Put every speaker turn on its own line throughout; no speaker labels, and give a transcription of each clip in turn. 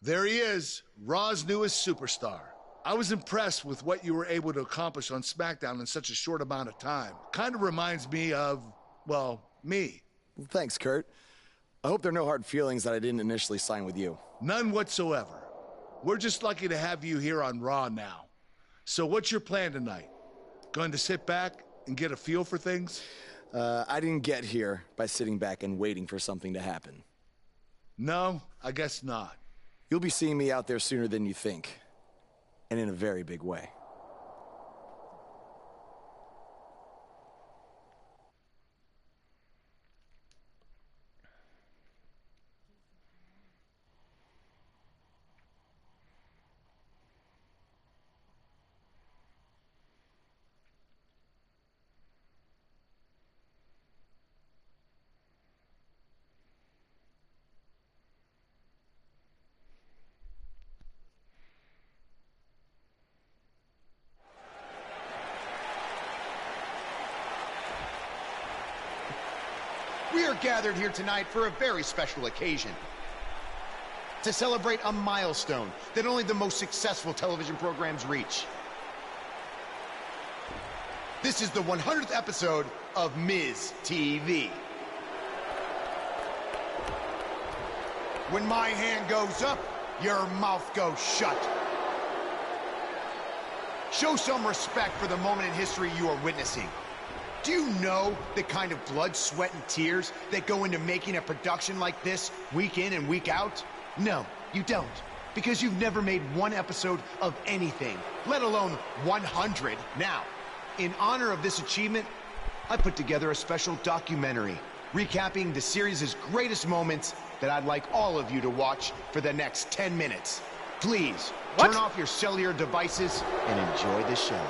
There he is, Raw's newest superstar. I was impressed with what you were able to accomplish on SmackDown in such a short amount of time. Kind of reminds me of, well, me.
Well, thanks, Curt. I hope there are no hard feelings that I didn't initially sign with you.
None whatsoever. We're just lucky to have you here on Raw now. So what's your plan tonight? Going to sit back and get a feel for things?
I didn't get here by sitting back and waiting for something to happen.
No, I guess not.
You'll be seeing me out there sooner than you think. And in a very big way.
We are gathered here tonight for a very special occasion. To celebrate a milestone that only the most successful television programs reach. This is the 100th episode of Miz TV. When my hand goes up, your mouth goes shut. Show some respect for the moment in history you are witnessing. Do you know the kind of blood, sweat, and tears that go into making a production like this week in and week out? No, you don't. Because you've never made one episode of anything, let alone 100. Now, in honor of this achievement, I put together a special documentary recapping the series' greatest moments that I'd like all of you to watch for the next 10 minutes. Please, turn off your cellular devices and enjoy the show.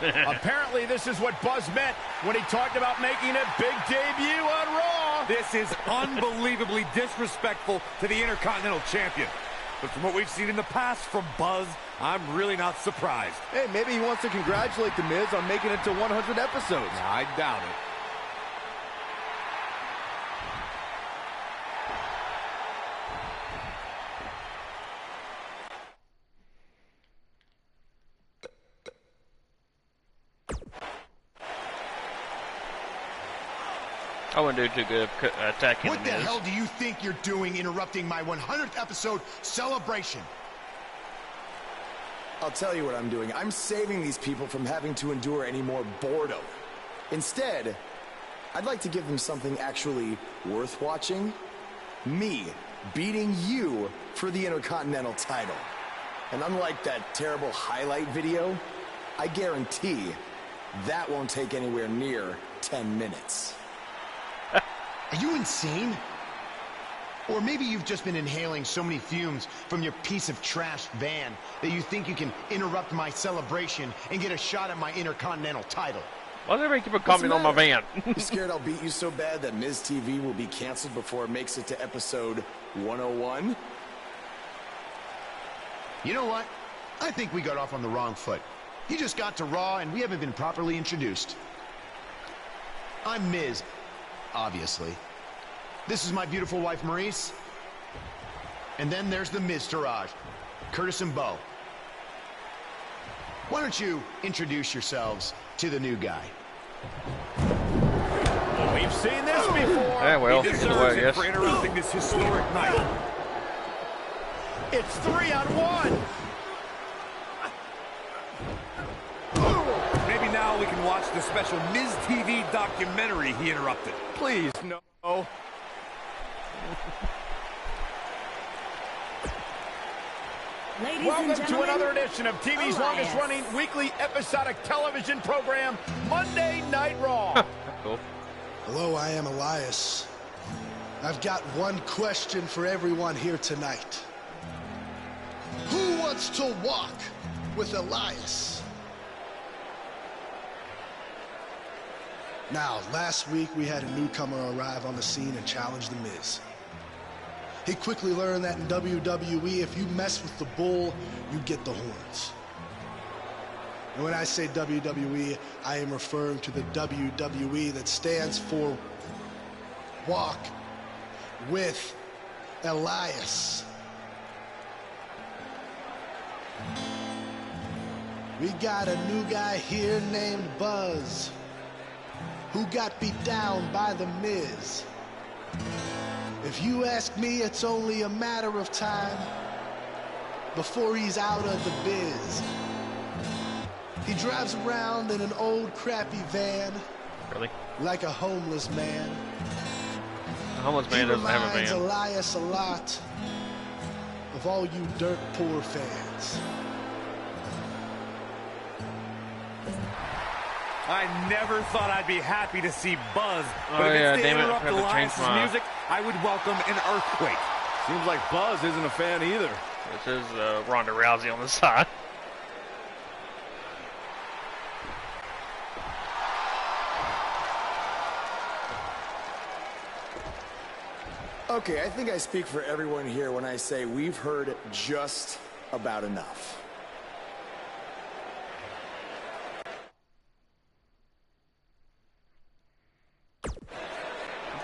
Apparently, this is what Buzz meant when he talked about making a big debut on Raw.
This is unbelievably disrespectful to the Intercontinental Champion. But from what we've seen in the past from Buzz, I'm really not surprised.
Hey, maybe he wants to congratulate The Miz on making it to 100 episodes.
I doubt it.
I wouldn't do too good attacking
What the hell do you think you're doing interrupting my 100th episode celebration?
I'll tell you what I'm doing. I'm saving these people from having to endure any more boredom. Instead, I'd like to give them something actually worth watching. Me beating you for the Intercontinental title. And unlike that terrible highlight video, I guarantee that won't take anywhere near 10 minutes.
Are you insane? Or maybe you've just been inhaling so many fumes from your piece of trash van that you think you can interrupt my celebration and get a shot at my Intercontinental title.
Why does everybody keep commenting on my van?
You scared I'll beat you so bad that Miz TV will be canceled before it makes it to episode 101?
You know what? I think we got off on the wrong foot. You just got to Raw and we haven't been properly introduced. I'm Miz, obviously. This is my beautiful wife, Maurice. And then there's the Miztourage, Curtis and Bo. Why don't you introduce yourselves to the new guy?
We've seen this before.
Yeah, well,
He
either
deserves
way, I
it
guess.
for interrupting this historic night.
It's 3-on-1.
Maybe now we can watch the special Miz TV documentary he interrupted.
Please, no.
Ladies
Welcome
and
to
gentlemen,
another edition of TV's
Elias.
longest-running weekly episodic television program, Monday Night Raw.
Cool.
Hello, I am Elias. I've got one question for everyone here tonight. Who wants to walk with Elias? Now, last week we had a newcomer arrive on the scene and challenge The Miz. He quickly learned that in WWE, if you mess with the bull, you get the horns. And when I say WWE, I am referring to the WWE that stands for Walk with Elias. We got a new guy here named Buzz, who got beat down by The Miz. If you ask me, it's only a matter of time before he's out of the biz. He drives around in an old crappy van.
Really?
Like a homeless man.
A homeless man doesn't have a van.
He reminds Elias a lot of all you dirt poor fans.
I never thought I'd be happy to see Buzz, but
Oh,
if
yeah,
it's to
damn it, I
interrupt
have to change
Elias'
my-
music, I would welcome an earthquake.
Seems like Buzz isn't a fan either.
This is Ronda Rousey on the side.
Okay, I think I speak for everyone here when I say we've heard just about enough.
Let's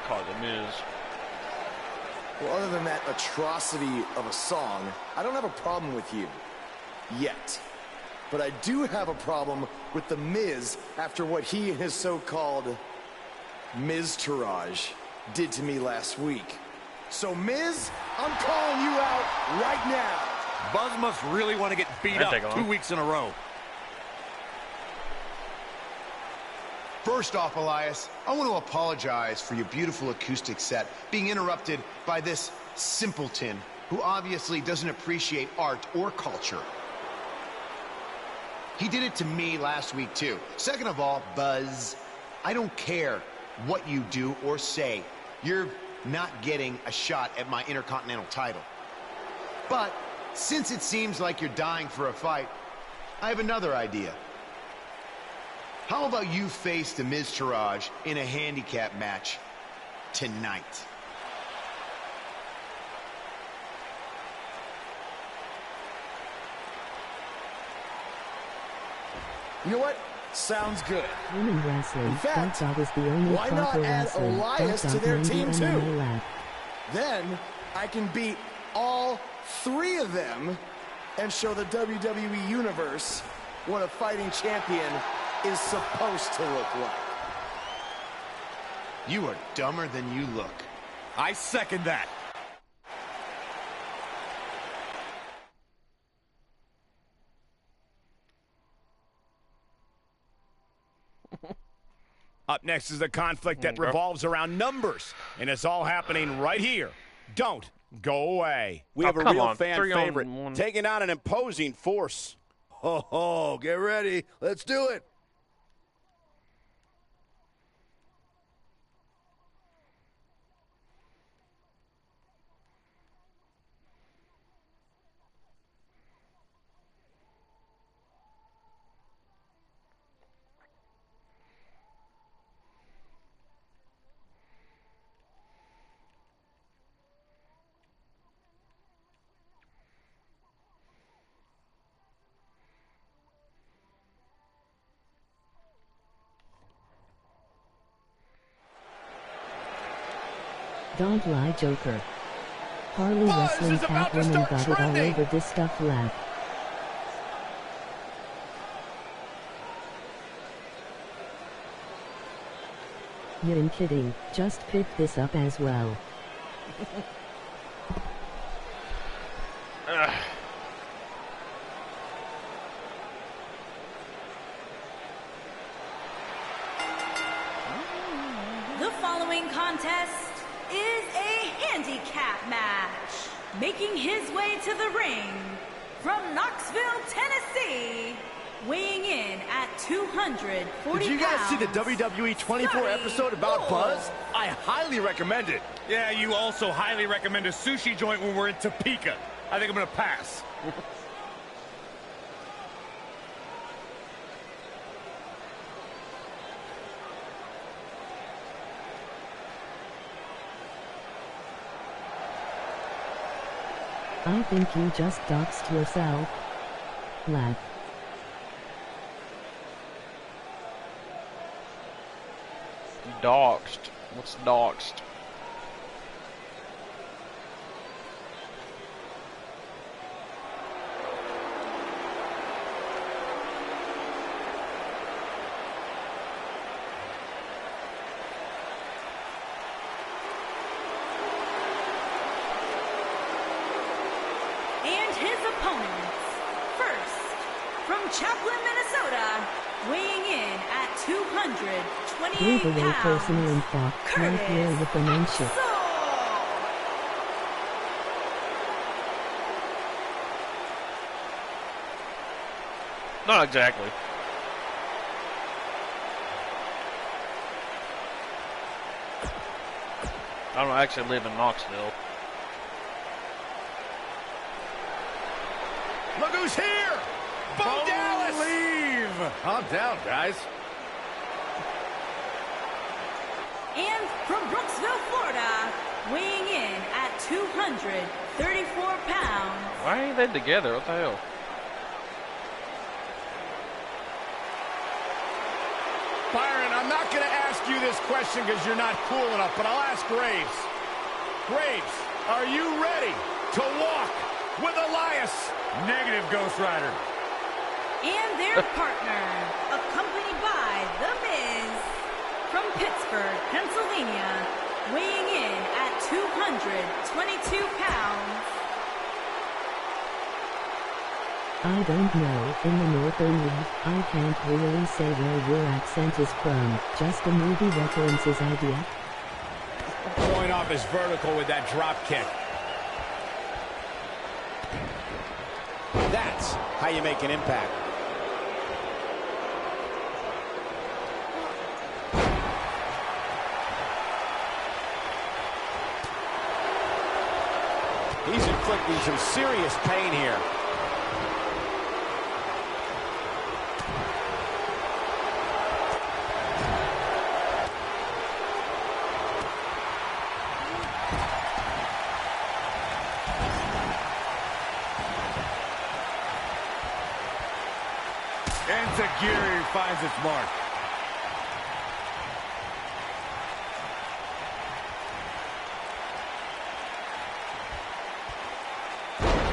call it The Miz.
Well, other than that atrocity of a song, I don't have a problem with you. Yet. But I do have a problem with The Miz after what he and his so-called Miz-tourage did to me last week. So, Miz, I'm calling you out right now.
Buzz must really want to get beat
That'd take
up
long.
2 weeks in a row.
First off, Elias, I want to apologize for your beautiful acoustic set being interrupted by this simpleton who obviously doesn't appreciate art or culture. He did it to me last week, too. Second of all, Buzz, I don't care what you do or say. You're not getting a shot at my Intercontinental title. But since it seems like you're dying for a fight, I have another idea. How about you face the Miz-tourage in a handicap match tonight?
You know what? Sounds good.
Women wrestling.
In fact,
Dot is the only
why not
proper
add
wrestling.
Elias
Dot
to their
90
team, too?
MMA lap.
Then I can beat all three of them and show the WWE Universe what a fighting champion is supposed to look like.
You are dumber than you look.
I second that. Up next is a conflict that revolves around numbers, and it's all happening right here. Don't go away.
We have a
come
real
on,
fan
3 on
favorite
1.
taking on an imposing force. Ho ho, get ready. Let's do it.
Don't lie, Joker. Harley Wrestling
is about to
Catwoman
start
got it all
trending.
over this stuff lap. I'm kidding, just picked this up as well.
The following contest is a handicap match. Making his way to the ring from Knoxville, Tennessee, weighing in at 240
Did you guys see the
pounds,
WWE 24
Scotty
episode about
Bull.
Buzz? I highly recommend it. Yeah, you also highly recommend a sushi joint when we're in Topeka. I think I'm going to pass.
I think you just doxed yourself. Lap.
Doxed. What's doxed?
And his opponents, first, from Chaplin, Minnesota, weighing in at 228
Giveaway
pounds,
personal info, right here with the mention.
Not exactly. I don't actually live in Knoxville.
Look who's here! Bo Dallas! Calm down, guys.
And from Brooksville, Florida, weighing in at 234 pounds.
Why ain't they together? What the hell?
Byron, I'm not going to ask you this question because you're not cool enough, but I'll ask Graves. Graves, are you ready to walk with Elias? Negative, Ghost Rider.
And their partner, accompanied by The Miz, from Pittsburgh, Pennsylvania, weighing in at 222 pounds.
I don't know, in the Northern League, I can't really say where your accent is from, just a movie references idea.
Going off his vertical with that drop kick. That's how you make an impact. He's inflicting some serious pain here. Enzuigiri finds its mark.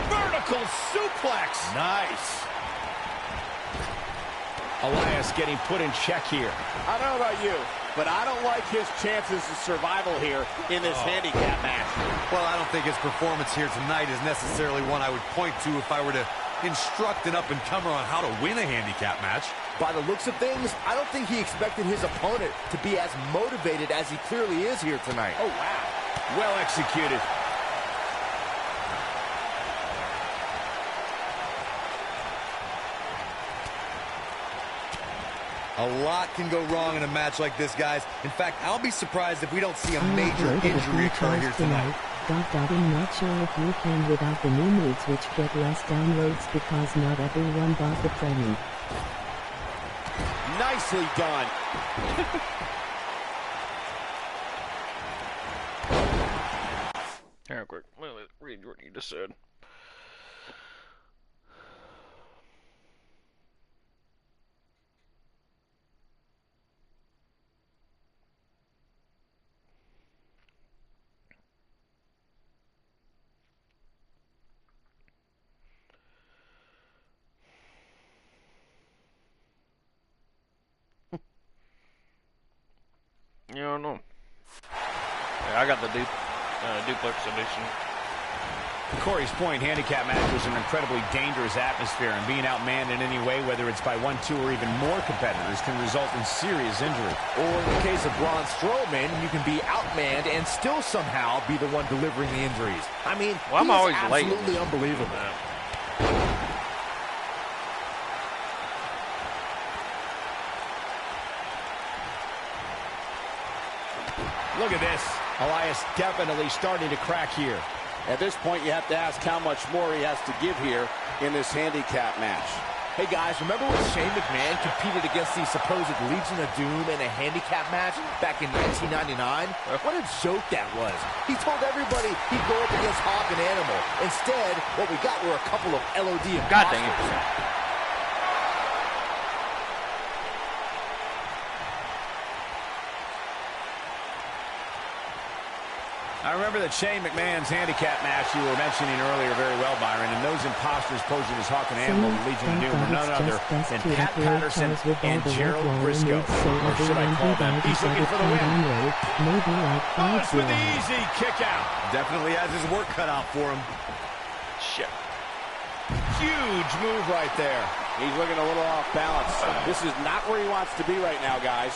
Vertical suplex. Nice. Elias getting put in check here. I don't know about you, but I don't like his chances of survival here in this handicap match.
Well, I don't think his performance here tonight is necessarily one I would point to if I were to instruct an up-and-comer on how to win a handicap match.
By the looks of things, I don't think he expected his opponent to be as motivated as he clearly is here tonight.
Oh, wow. Well executed.
A lot can go wrong in a match like this, guys. In fact, I'll be surprised if we don't see a
I
major
uploaded a
injury
few
occur here
times
tonight.
I'm not sure if you can without the new moves which get less downloads because not everyone bought the training.
Nicely done.
Here, quick. Let me read what you just said. You don't know. Yeah, I got the duplex edition.
Corey's point, handicap match was an incredibly dangerous atmosphere, and being outmanned in any way, whether it's by 1, 2, or even more competitors, can result in serious injury.
Or in the case of Braun Strowman, you can be outmanned and still somehow be the one delivering the injuries. I mean,
well, I'm always
absolutely
late.
Unbelievable.
Look at this. Elias definitely starting to crack here.
At this point, you have to ask how much more he has to give here in this handicap match.
Hey guys, remember when Shane McMahon competed against the supposed Legion of Doom in a handicap match back in 1999? What a joke that was. He told everybody he'd go up against Hawk and Animal. Instead, what we got were a couple of LOD imposters.
God dang it.
I remember that Shane McMahon's handicap match you were mentioning earlier very well, Byron, and those imposters posing as Hawk and Animal and Legion of Doom were none other than Pat Patterson and Gerald Briscoe. Or should I call them? He's looking for the win. Buzz with the easy kick out.
Definitely has his work cut out for him.
Shit.
Huge move right there. He's looking a little off balance. This is not where he wants to be right now, guys.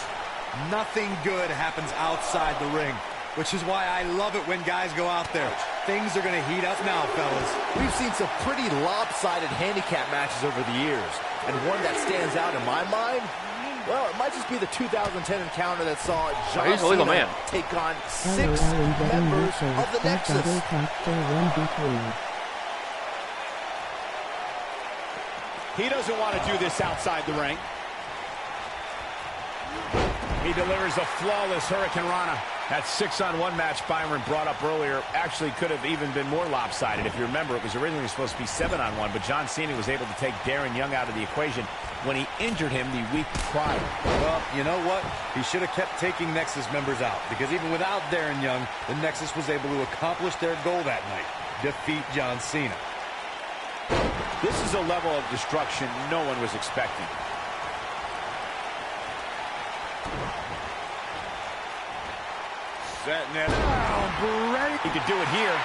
Nothing good happens outside the ring, which is why I love it when guys go out there. Things are going to heat up now, fellas.
We've seen some pretty lopsided handicap matches over the years, and one that stands out in my mind, well, it might just be the 2010 encounter that saw John Cena take on 6 members of the Nexus.
He doesn't want to do this outside the ring. He delivers a flawless Hurricane Rana. That 6-on-1 match Byron brought up earlier actually could have even been more lopsided. If you remember, it was originally supposed to be 7-on-1, but John Cena was able to take Darren Young out of the equation when he injured him the week prior.
Well, you know what? He should have kept taking Nexus members out, because even without Darren Young, the Nexus was able to accomplish their goal that night, defeat John Cena.
This is a level of destruction no one was expecting. Setting it down, he could do it here.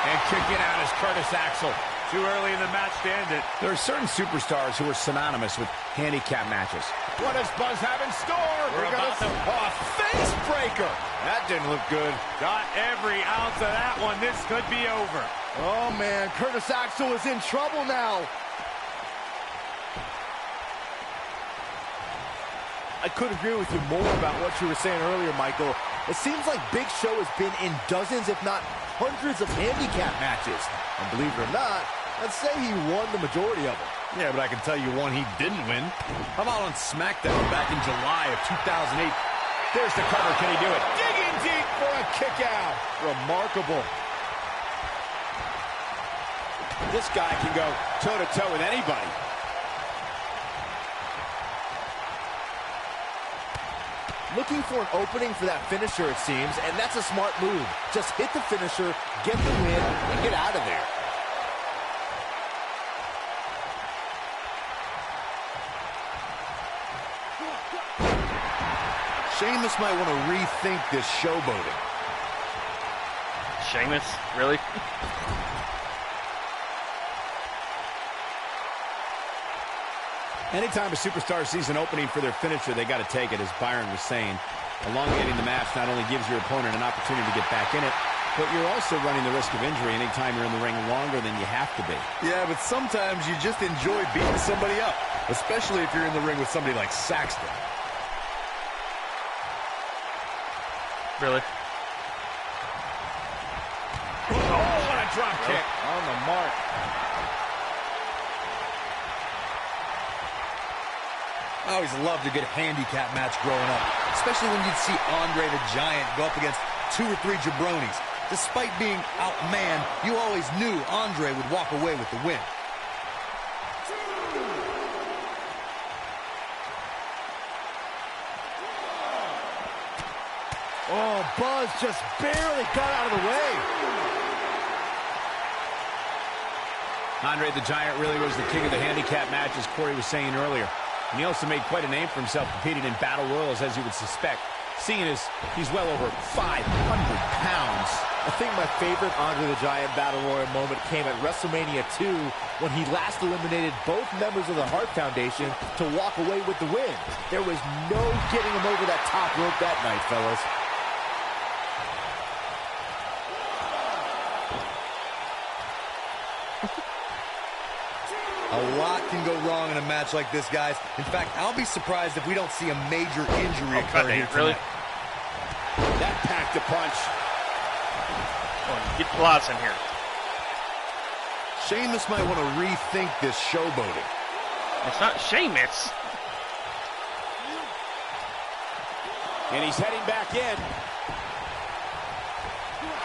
And kicking out is Curtis Axel. Too early in the match to end it. There are certain superstars who are synonymous with handicap matches. What does Buzz have in store? We're about to face breaker. That didn't look good. Got every ounce of that one. This could be over.
Oh, man, Curtis Axel is in trouble now. I couldn't agree with you more about what you were saying earlier, Michael. It seems like Big Show has been in dozens, if not hundreds of handicap matches. And believe it or not, let's say he won the majority of them.
Yeah, but I can tell you one he didn't win. How about on SmackDown back in July of 2008?
There's the cover. Can he do it? Digging deep for a kick out.
Remarkable.
This guy can go toe-to-toe with anybody.
Looking for an opening for that finisher, it seems, and that's a smart move. Just hit the finisher, get the win, and get out of there.
Sheamus might want to rethink this showboating.
Sheamus? Really?
Anytime a superstar sees an opening for their finisher, they got to take it, as Byron was saying. Elongating the match not only gives your opponent an opportunity to get back in it, but you're also running the risk of injury anytime you're in the ring longer than you have to be.
Yeah, but sometimes you just enjoy beating somebody up, especially if you're in the ring with somebody like Saxton.
Really?
Oh, what a drop kick.
On the mark.
I always loved a good handicap match growing up, especially when you'd see André the Giant go up against 2 or 3 jabronis. Despite being outmanned, you always knew André would walk away with the win.
Oh, Buzz just barely got out of the way.
André the Giant really was the king of the handicap match, as Corey was saying earlier. And he also made quite a name for himself competing in battle royals, as you would suspect. Seeing as he's well over 500 pounds.
I think my favorite André the Giant Battle Royal moment came at WrestleMania 2 when he last eliminated both members of the Hart Foundation to walk away with the win. There was no getting him over that top rope that night, fellas.
A lot can go wrong in a match like this, guys. In fact, I'll be surprised if we don't see a major injury occur here tonight.
Really?
That packed a punch.
Get lots in here.
Sheamus might want to rethink this showboating.
It's not Sheamus.
And he's heading back in.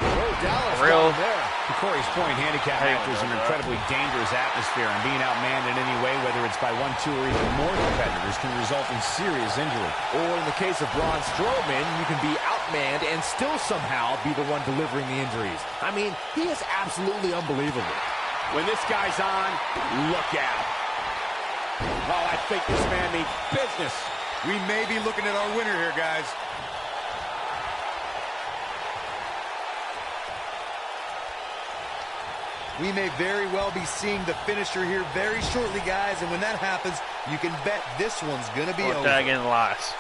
Oh, Dallas
Real.
there.
To Corey's point, handicap matches are an incredibly dangerous atmosphere, and being outmanned in any way, whether it's by 1, 2, or even more competitors, can result in serious injury.
Or in the case of Braun Strowman, you can be outmanned and still somehow be the one delivering the injuries. I mean, he is absolutely unbelievable.
When this guy's on, look out. Oh, I think this man means business.
We may be looking at our winner here, guys. We may very well be seeing the finisher here very shortly, guys, and when that happens, you can bet this one's gonna be over.
Tag in Elias.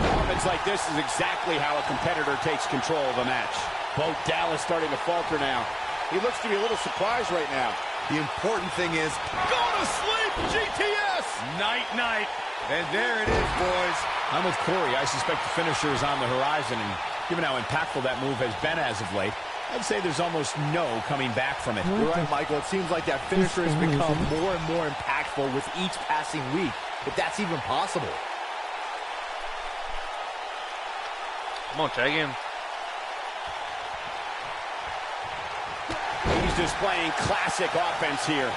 Moments like this is exactly how a competitor takes control of a match. Bo Dallas starting to falter now. He looks to be a little surprised right now.
The important thing is,
Go to sleep, GTS! Night-night.
and there it is, boys.
I'm with Corey. I suspect the finisher is on the horizon, and given how impactful that move has been as of late, I'd say there's almost no coming back from it.
You're right, Michael. It seems like that finisher has become more and more impactful with each passing week, if that's even possible.
Come on, tag in.
He's displaying classic offense here.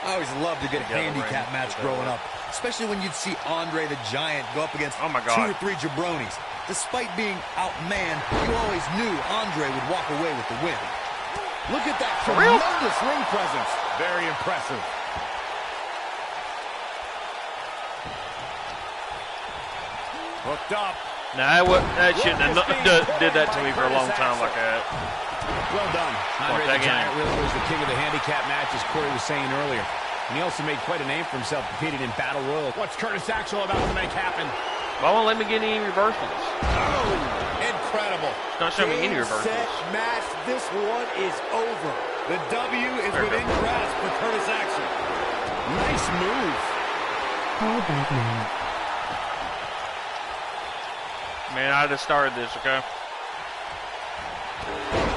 I always loved a good handicap match growing up, especially when you'd see André the Giant go up against 2 or 3 jabronis. Despite being outmanned, you always knew André would walk away with the win.
Look at that tremendous ring presence.
Very impressive. Hooked up.
Nah, that shouldn't have did that to me for a long time like that.
Well done. André the Giant really was the king of the handicap match, as Corey was saying earlier. And he also made quite a name for himself competing in Battle Royal.
What's Curtis Axel about to make happen?
Why won't let me get any reversals?
Oh, incredible.
It's not showing me any reversals.
Set match. This one is over.
The W is within grasp for Curtis Axel.
Nice move.
Call Batman.
Man, I just started this, okay?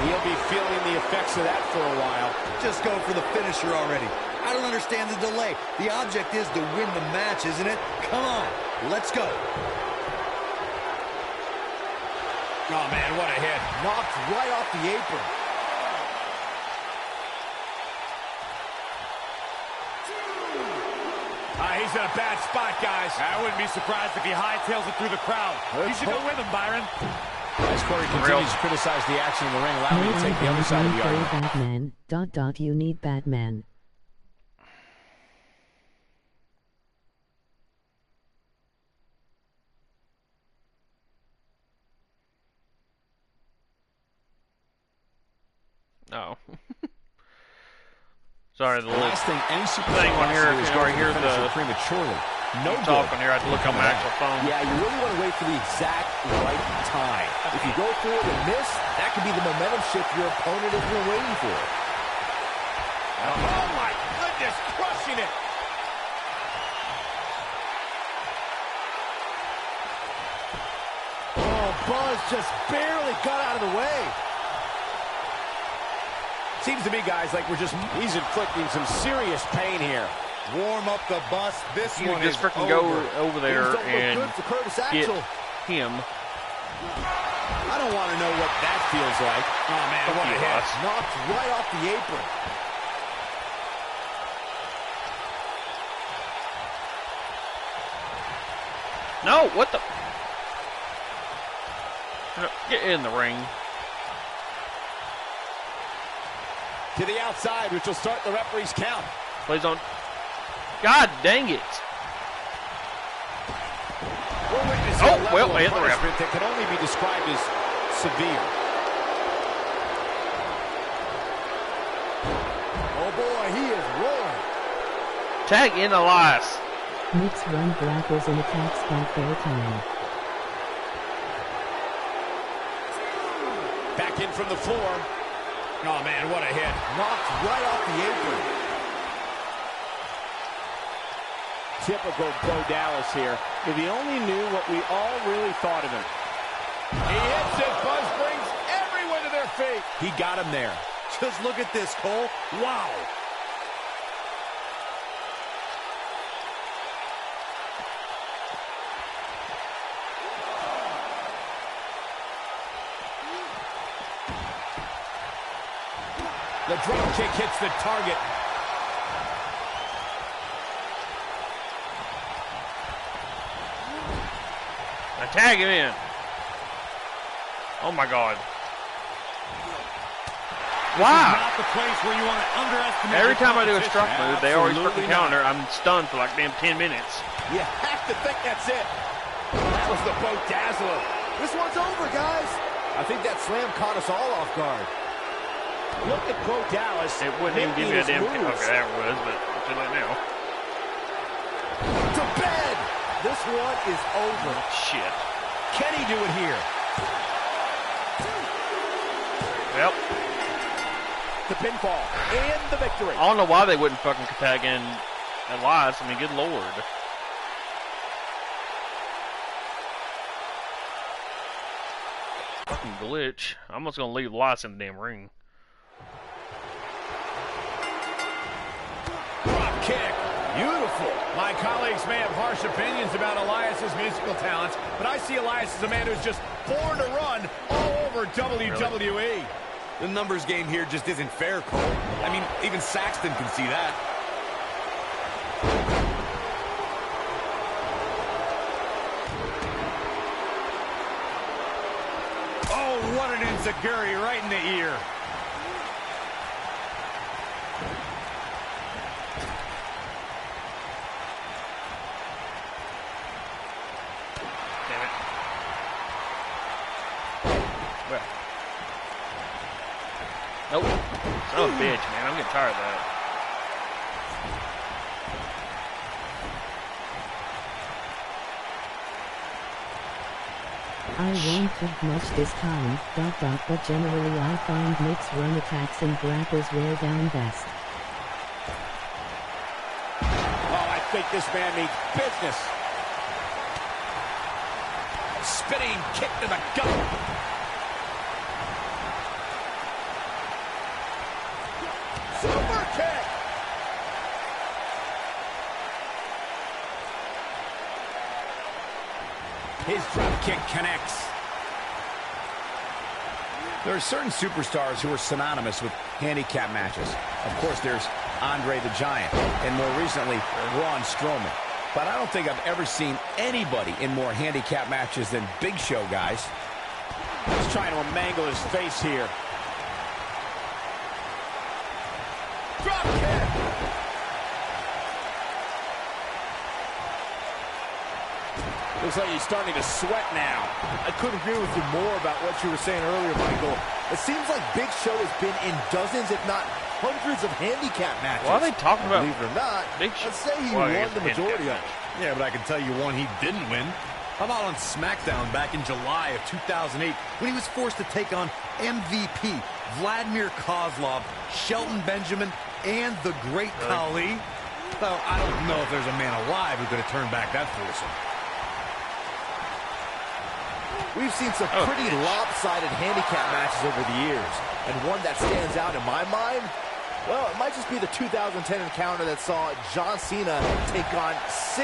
He'll be feeling the effects of that for a while.
Just go for the finisher already. I don't understand the delay. The object is to win the match, isn't it? Come on, let's go.
Oh, man, what a hit. Knocked right off the apron.
He's in a bad spot, guys. I wouldn't be surprised if he hightails it through the crowd. You should go with him, Byron.
As Corey continues to criticize the action in the ring, allow me to take the other side of the argument.
Batman. ... You need Batman.
Oh. Sorry, the little
last thing any
thing on here is where I hear the
prematurely. No
talk on here. I have to look on my actual phone.
Yeah, you really want to wait for the exact right time. If you go for it and miss, that could be the momentum shift your opponent has been waiting for.
Oh my goodness, crushing it.
Oh, Buzz just barely got out of the way.
Seems to me, guys, like he's inflicting some serious pain here.
Warm up the bus. This one
just
is
freaking
over.
go over there and
good for Curtis
get
Axel.
him.
I don't want to know what that feels like.
Oh, man, what a hit. Knocked right off the apron.
No, what the? Get in the ring.
To the outside, which will start the referee's count.
Plays on. God dang it.
We're witnessing a level of
hit the ref.
punishment that can only be described as severe.
Oh, boy, he is rolling.
Tag in Elias.
Mix run grapples and attacks back their time.
Back in from the floor.
Oh, man, what a hit. Knocked right off the apron.
Typical Bo Dallas here. If he only knew what we all really thought of him.
He hits it. Buzz brings everyone to their feet.
He got him there.
Just look at this, Cole. Wow.
The drop kick hits the target.
Now tag him in. Oh my God. Wow.
Not the place where you want to underestimate.
Every time I do a struck move, they always fucking counter. I'm stunned for like damn 10 minutes.
You have to think that's it. That was the Bo Dazzler. This one's over, guys. I think that slam caught us all off guard. Look at Bo Dallas.
It wouldn't even give me a damn kick. Okay, that was, but too late now.
To bed. This one is over.
Shit.
Can he do it here?
Yep.
The pinfall and the victory.
I don't know why they wouldn't fucking tag in Elias. I mean, good lord. Fucking glitch. I'm just gonna leave Elias in the damn ring.
Drop kick. Beautiful.
My colleagues may have harsh opinions about Elias's musical talents, but I see Elias as a man who's just born to run all over WWE. Really?
The numbers game here just isn't fair, Cole. I mean, even Saxton can see that.
Oh, what an enziguri right in the ear.
Damn it. Well. Nope. Son of a bitch, man. I'm getting tired of that.
I won't talk much this time, but generally I find mixed run attacks and grapples wear down best.
Oh, I think this man means business. Spinning kick to the gut. Super kick! His drop kick connects. There are certain superstars who are synonymous with handicap matches. Of course, there's André the Giant, and more recently, Braun Strowman. But I don't think I've ever seen anybody in more handicap matches than Big Show, guys. He's trying to mangle his face here. Drop kick! Looks like he's starting to sweat now.
I couldn't agree with you more about what you were saying earlier, Michael. It seems like Big Show has been in dozens, if not hundreds, of handicap matches.
Why are they talking about?
Believe it or not,
Big Show?
let's say he won the majority of it.
Yeah, but I can tell you one he didn't win. How about on SmackDown back in July of 2008 when he was forced to take on MVP Vladimir Kozlov, Shelton Benjamin, and the Great Khali? Well, I don't know if there's a man alive who could have turned back that foursome.
We've seen some pretty lopsided handicap matches over the years. And one that stands out in my mind, well, it might just be the 2010 encounter that saw John Cena take on 6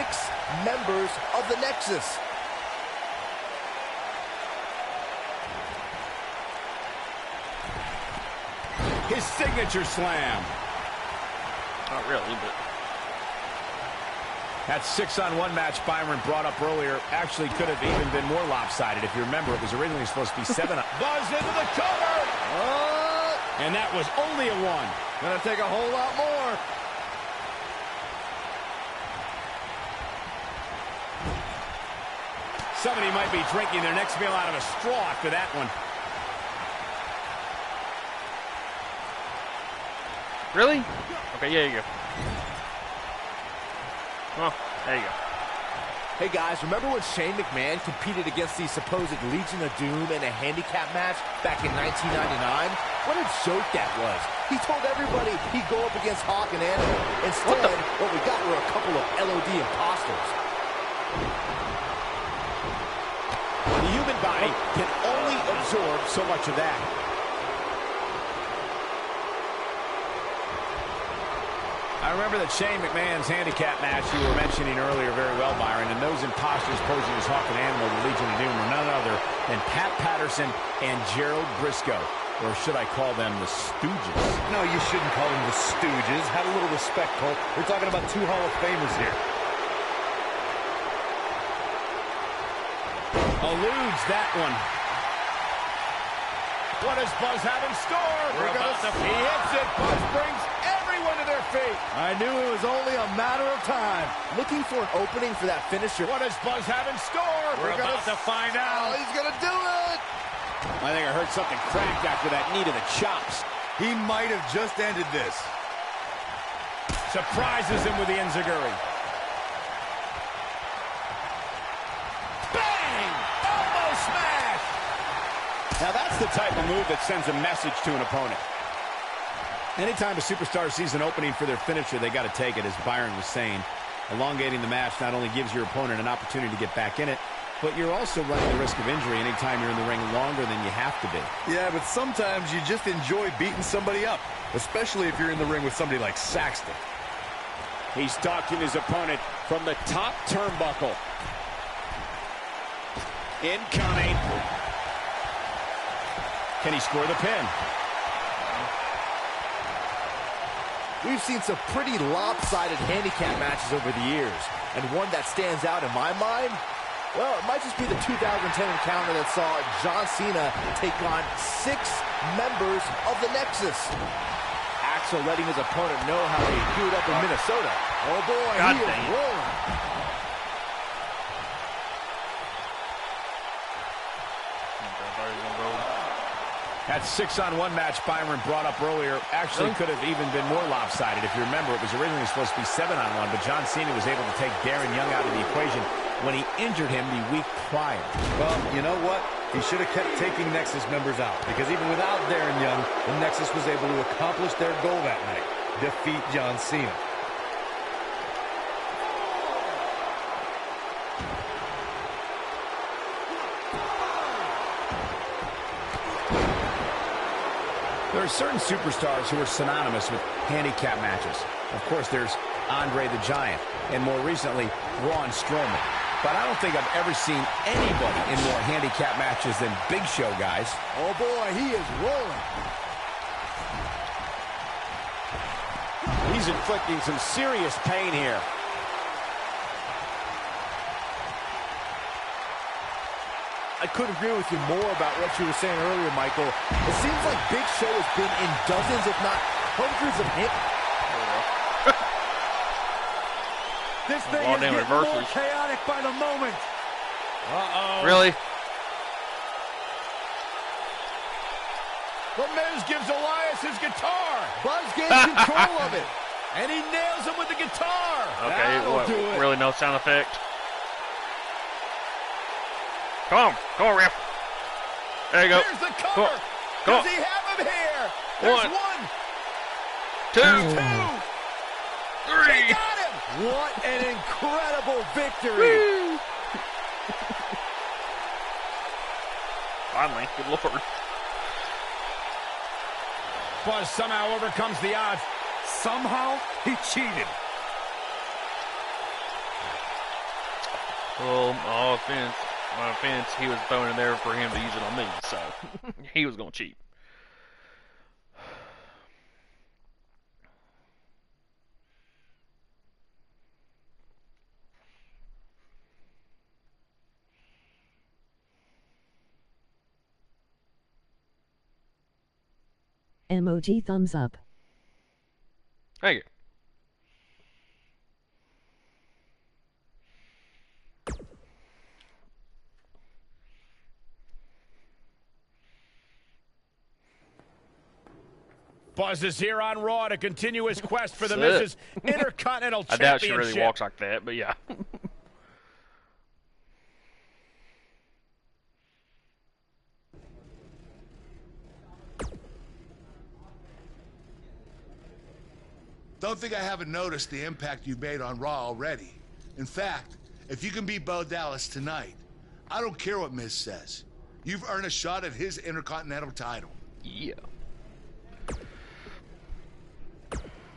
members of the Nexus.
His signature slam.
Not really, but...
That 6-on-1 match Byron brought up earlier actually could have even been more lopsided. If you remember, it was originally supposed to be 7. Buzz into the cover! And that was only a 1.
Gonna take a whole lot more.
Somebody might be drinking their next meal out of a straw after that one.
Really? Okay, yeah, you go. Oh, there you go.
Hey guys, remember when Shane McMahon competed against the supposed Legion of Doom in a handicap match back in 1999? What a joke that was. He told everybody he'd go up against Hawk and Animal. Instead, what we got were a couple of LOD imposters.
The human body can only absorb so much of that. I remember that Shane McMahon's handicap match you were mentioning earlier very well, Byron, and those imposters posing as Hawk and Animal, the Legion of Doom, were none other than Pat Patterson and Gerald Briscoe.
Or should I call them the Stooges?
No, you shouldn't call them the Stooges. Have a little respect, Cole. We're talking about two Hall of Famers here.
Eludes that one.
What does Buzz have in store? He hits it. Buzz brings everyone to their feet.
I knew it was only a matter of time. Looking for an opening for that finisher.
What does Buzz have in store?
We're about to find out.
He's going to do it.
I think I heard something crack after that knee to the chops.
He might have just ended this.
Surprises him with the enziguri. Bang! Elbow smash!
Now that's the type of move that sends a message to an opponent. Anytime a superstar sees an opening for their finisher, they got to take it, as Byron was saying. Elongating the match not only gives your opponent an opportunity to get back in it, but you're also running the risk of injury anytime you're in the ring longer than you have to be.
Yeah, but sometimes you just enjoy beating somebody up, especially if you're in the ring with somebody like Saxton.
He's stalking his opponent from the top turnbuckle. Incoming. Can he score the pin?
We've seen some pretty lopsided handicap matches over the years, and one that stands out in my mind, well, it might just be the 2010 encounter that saw John Cena take on 6 members of the Nexus. Axel letting his opponent know how he do it up in Minnesota. Oh boy, he is rolling.
That 6-on-1 match Byron brought up earlier actually could have even been more lopsided. If you remember, it was originally supposed to be 7-on-1, but John Cena was able to take Darren Young out of the equation when he injured him the week prior.
Well, you know what? He should have kept taking Nexus members out, because even without Darren Young, the Nexus was able to accomplish their goal that night: defeat John Cena.
There are certain superstars who are synonymous with handicap matches. Of course, there's André the Giant, and more recently, Braun Strowman. But I don't think I've ever seen anybody in more handicap matches than Big Show, guys.
Oh boy, he is rolling.
He's inflicting some serious pain here.
I couldn't agree with you more about what you were saying earlier, Michael. It seems like Big Show has been in dozens, if not hundreds of hits.
This thing is getting more chaotic by the moment.
Uh-oh. Really?
The Miz gives Elias his guitar.
Buzz gains control of it.
And he nails him with the guitar.
Okay,
That'll do it.
Really no sound effect? Come on, ref. There you go.
Here's the cover.
Does
he have him here? There's one.
Two. Three.
They got him.
What an incredible victory.
Finally, good lord.
Buzz somehow overcomes the odds. Somehow he cheated.
Well, my offense, he was throwing it there for him to use it on me, so he was going to cheat.
Emoji thumbs up.
Thank you.
Buzz is here on Raw to continue his quest for the Miz's Intercontinental
I
Championship.
doubt she really walks like that, but yeah.
Don't think I haven't noticed the impact you've made on Raw already. In fact, if you can beat Bo Dallas tonight, I don't care what Miz says. You've earned a shot at his Intercontinental title.
Yeah.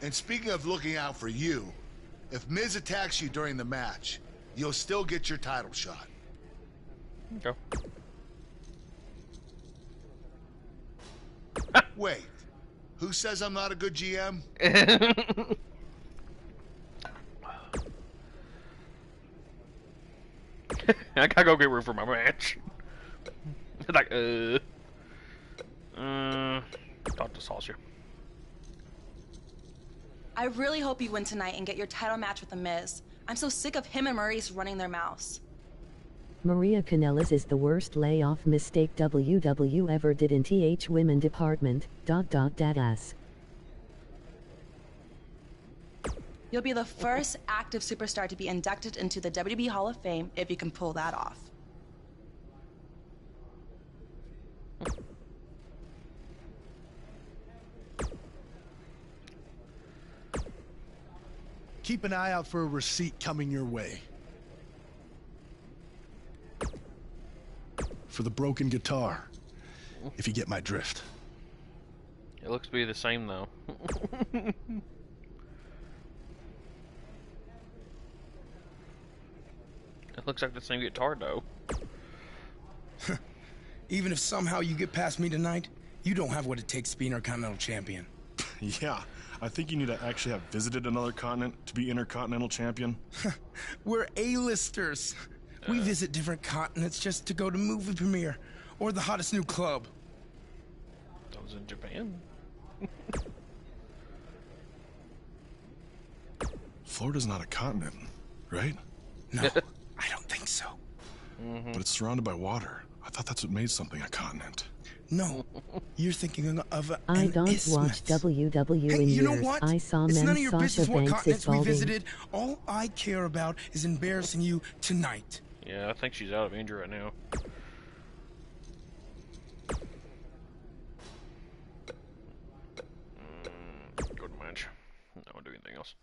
And speaking of looking out for you, if Miz attacks you during the match, you'll still get your title shot.
Okay.
Wait, who says I'm not a good GM?
I gotta go get room for my match. Like, talk to Sasha.
I really hope you win tonight and get your title match with The Miz. I'm so sick of him and Maurice running their mouths.
Maria Kanellis is the worst layoff mistake WW ever did in TH Women Department. ... Ass.
You'll be the first active superstar to be inducted into the WWE Hall of Fame if you can pull that off.
Keep an eye out for a receipt coming your way. For the broken guitar, if you get my drift.
It looks to be the same, though. It looks like the same guitar, though.
Even if somehow you get past me tonight, you don't have what it takes to be Intercontinental Champion.
Yeah, I think you need to actually have visited another continent to be Intercontinental Champion.
We're A-listers. We visit different continents just to go to movie premiere or the hottest new club.
That was in Japan.
Florida's not a continent, right?
No, I don't think so.
But it's surrounded by water. I thought that's what made something a continent.
No, you're thinking of
I
an
don't
isthmus.
watch WW
Hey,
in
you know
years.
what?
I saw
It's
men
none of your
Sasha
business what
Banks
continents
is
we
balding.
visited. All I care about is embarrassing you tonight.
Yeah, I think she's out of injury right now. Go to match. I won't do anything else.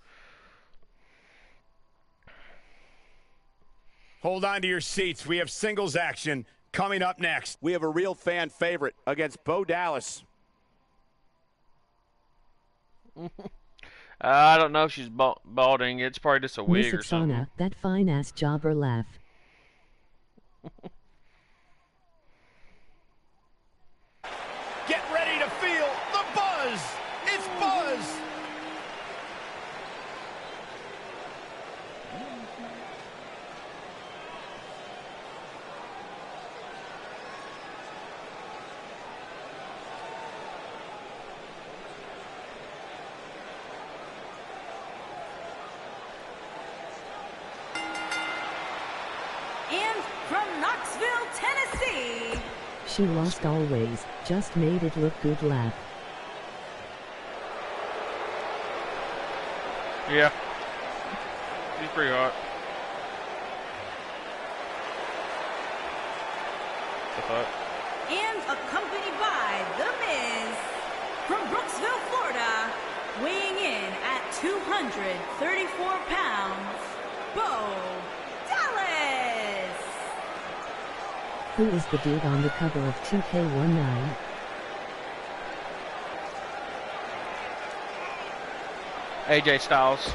Hold on to your seats. We have singles action coming up next. We have a real fan favorite against Bo Dallas.
I don't know if she's balding. It's probably just a wig
Miss
or something.
Oksana, that fine-ass jobber laugh.
Get ready to feel the buzz. It's Buzz.
And from Knoxville, Tennessee,
She lost always, just made it look good laugh.
Yeah. She's pretty hot.
and accompanied by The Miz, from Brooksville, Florida, weighing in at 234 pounds, Bo Dallas.
Who is the dude on the cover of 2K19?
AJ Styles.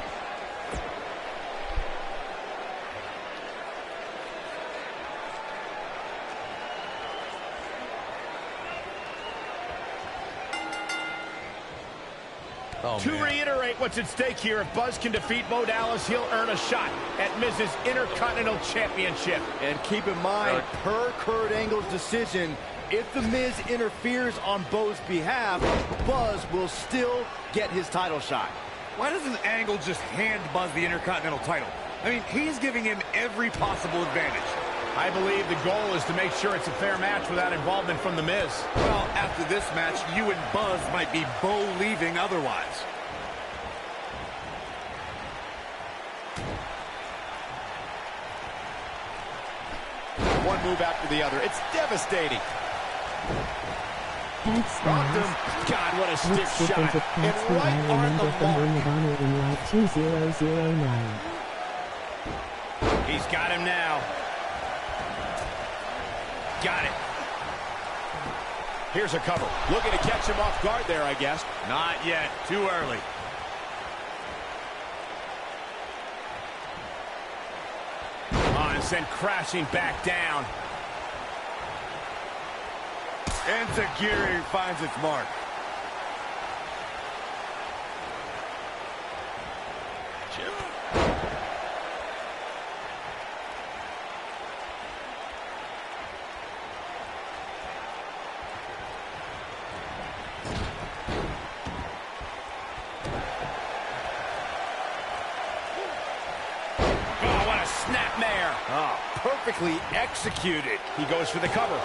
To reiterate what's at stake here, if Buzz can defeat Bo Dallas, he'll earn a shot at Miz's Intercontinental Championship.
And keep in mind, per Kurt Angle's decision, if The Miz interferes on Bo's behalf, Buzz will still get his title shot.
Why doesn't Angle just hand Buzz the Intercontinental title? I mean, he's giving him every possible advantage.
I believe the goal is to make sure it's a fair match without involvement from The Miz.
Well, after this match, you and Buzz might be Bo leaving otherwise.
One move after the other. It's devastating.
Rocked him.
God, what a
Which
stiff shot.
difference it
And
cuts when
right
I
on
remember
the
from
mark.
Ring of Honor in like 2009.
He's got him now. Got it. Here's a cover. Looking to catch him off guard there, I guess.
Not yet. Too early.
And sent crashing back down.
And Zagiri finds its mark.
Championship.
Snapmare.
Oh, perfectly executed.
He goes for the cover.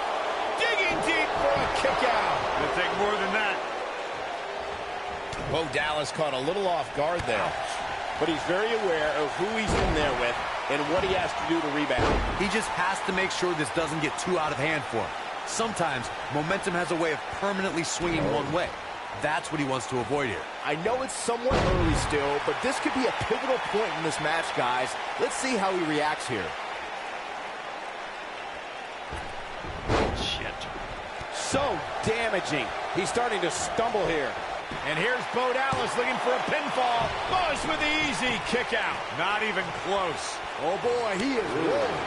Digging deep for a kick out. It'll take more than that.
Bo Dallas caught a little off guard there. But he's very aware of who he's in there with and what he has to do to rebound.
He just has to make sure this doesn't get too out of hand for him. Sometimes momentum has a way of permanently swinging one way. That's what he wants to avoid here.
I know it's somewhat early still, but this could be a pivotal point in this match, guys. Let's see how he reacts here.
Shit.
So damaging. He's starting to stumble here.
And here's Bo Dallas looking for a pinfall. Buzz with the easy kick out. Not even close.
Oh boy, he is rolling.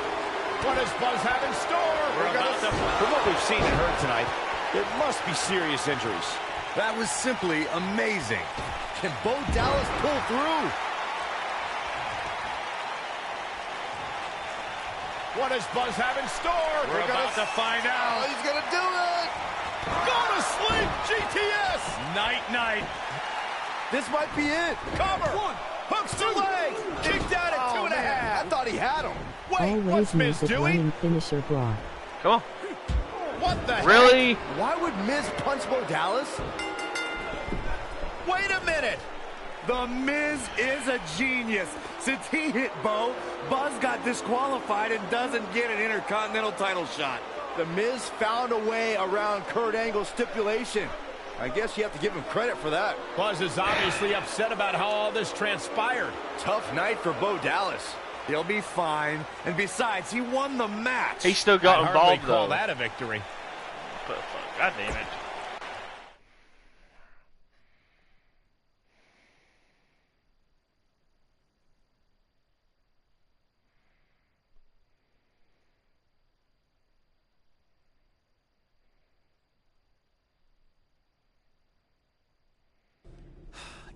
What does Buzz have in store?
From what we've seen and heard tonight, there must be serious injuries.
That was simply amazing. Can Bo Dallas pull through?
What does Buzz have in store? We're about to find out.
He's gonna do it.
Go to sleep, GTS. Night.
This might be it.
Cover. One. Hooks to leg. Kicked out at 2.5.
I thought he had him.
Wait, what's Miz doing?
Running finisher bra.
Come on.
What the
Really?
heck?
Why would Miz punch Bo Dallas?
Wait a minute.
The Miz is a genius. Since he hit Bo, Buzz got disqualified and doesn't get an Intercontinental title shot.
The Miz found a way around Kurt Angle's stipulation. I guess you have to give him credit for that.
Buzz is obviously upset about how all this transpired.
Tough night for Bo Dallas.
He'll be fine. And besides, he won the match.
He still got involved,
call
though.
that a victory.
But, God damn it.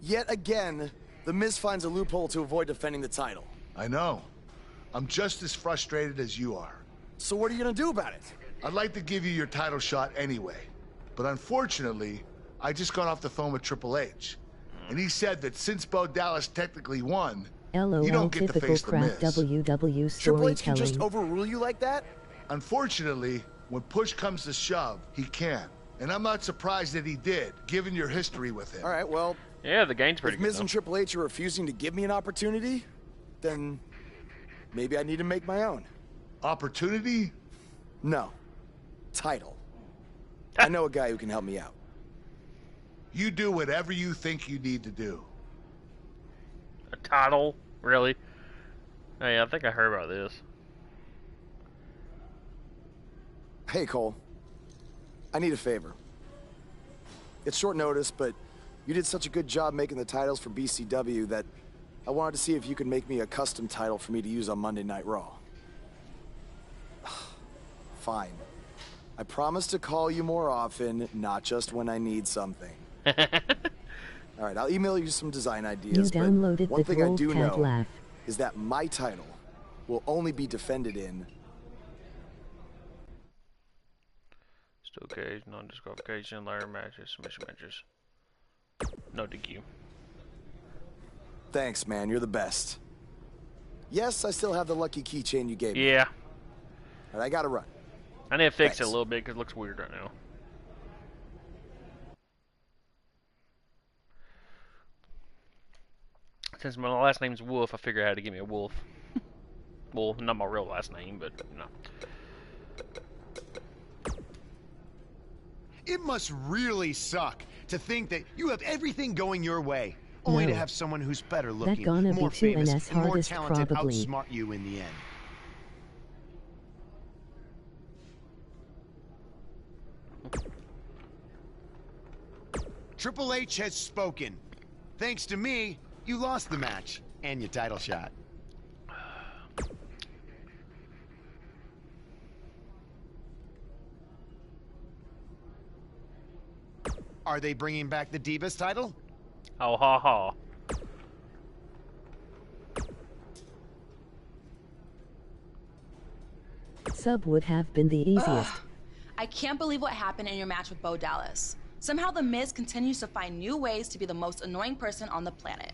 Yet again, The Miz finds a loophole to avoid defending the title.
I know. I'm just as frustrated as you are.
So what are you gonna do about it?
I'd like to give you your title shot anyway. But unfortunately, I just got off the phone with Triple H. And he said that since Bo Dallas technically won, you don't get to
typical
face the
crap
Miz.
WW
Triple H can
storytelling.
just overrule you like that?
Unfortunately, when push comes to shove, he can. And I'm not surprised that he did, given your history with him.
All right, well,
Yeah, the game's pretty
if
good.
Miz and Triple H are refusing to give me an opportunity, then maybe I need to make my own.
Opportunity?
No. Title. I know a guy who can help me out.
You do whatever you think you need to do.
A title? Really? Oh, yeah, I think I heard about this.
Hey, Cole. I need a favor. It's short notice, but you did such a good job making the titles for BCW that I wanted to see if you could make me a custom title for me to use on Monday Night Raw. Fine. I promise to call you more often, not just when I need something. All right, I'll email you some design ideas,
You
but
downloaded
one
the
thing I
Gold
do
Cat
know
laugh.
is that my title will only be defended in
Steel cage, non-disqualification, ladder matches, submission matches. No DQ.
Thanks, man. You're the best. Yes, I still have the lucky keychain you gave me.
Yeah.
But I gotta run.
I need to fix
Thanks.
it a little bit because it looks weird right now. Since my last name's Wolf, I figured I had to give me a wolf. Well, not my real last name, but no.
It must really suck to think that you have everything going your way, only
No.
to have someone who's better
That
looking,
gonna be
more famous,
2NS
and more
hardest
talented
probably.
outsmart you in the end. Triple H has spoken. Thanks to me, you lost the match and your title shot. Are they bringing back the Divas title?
Oh, ha ha.
sub would have been the easiest.
I can't believe what happened in your match with Bo Dallas. Somehow The Miz continues to find new ways to be the most annoying person on the planet.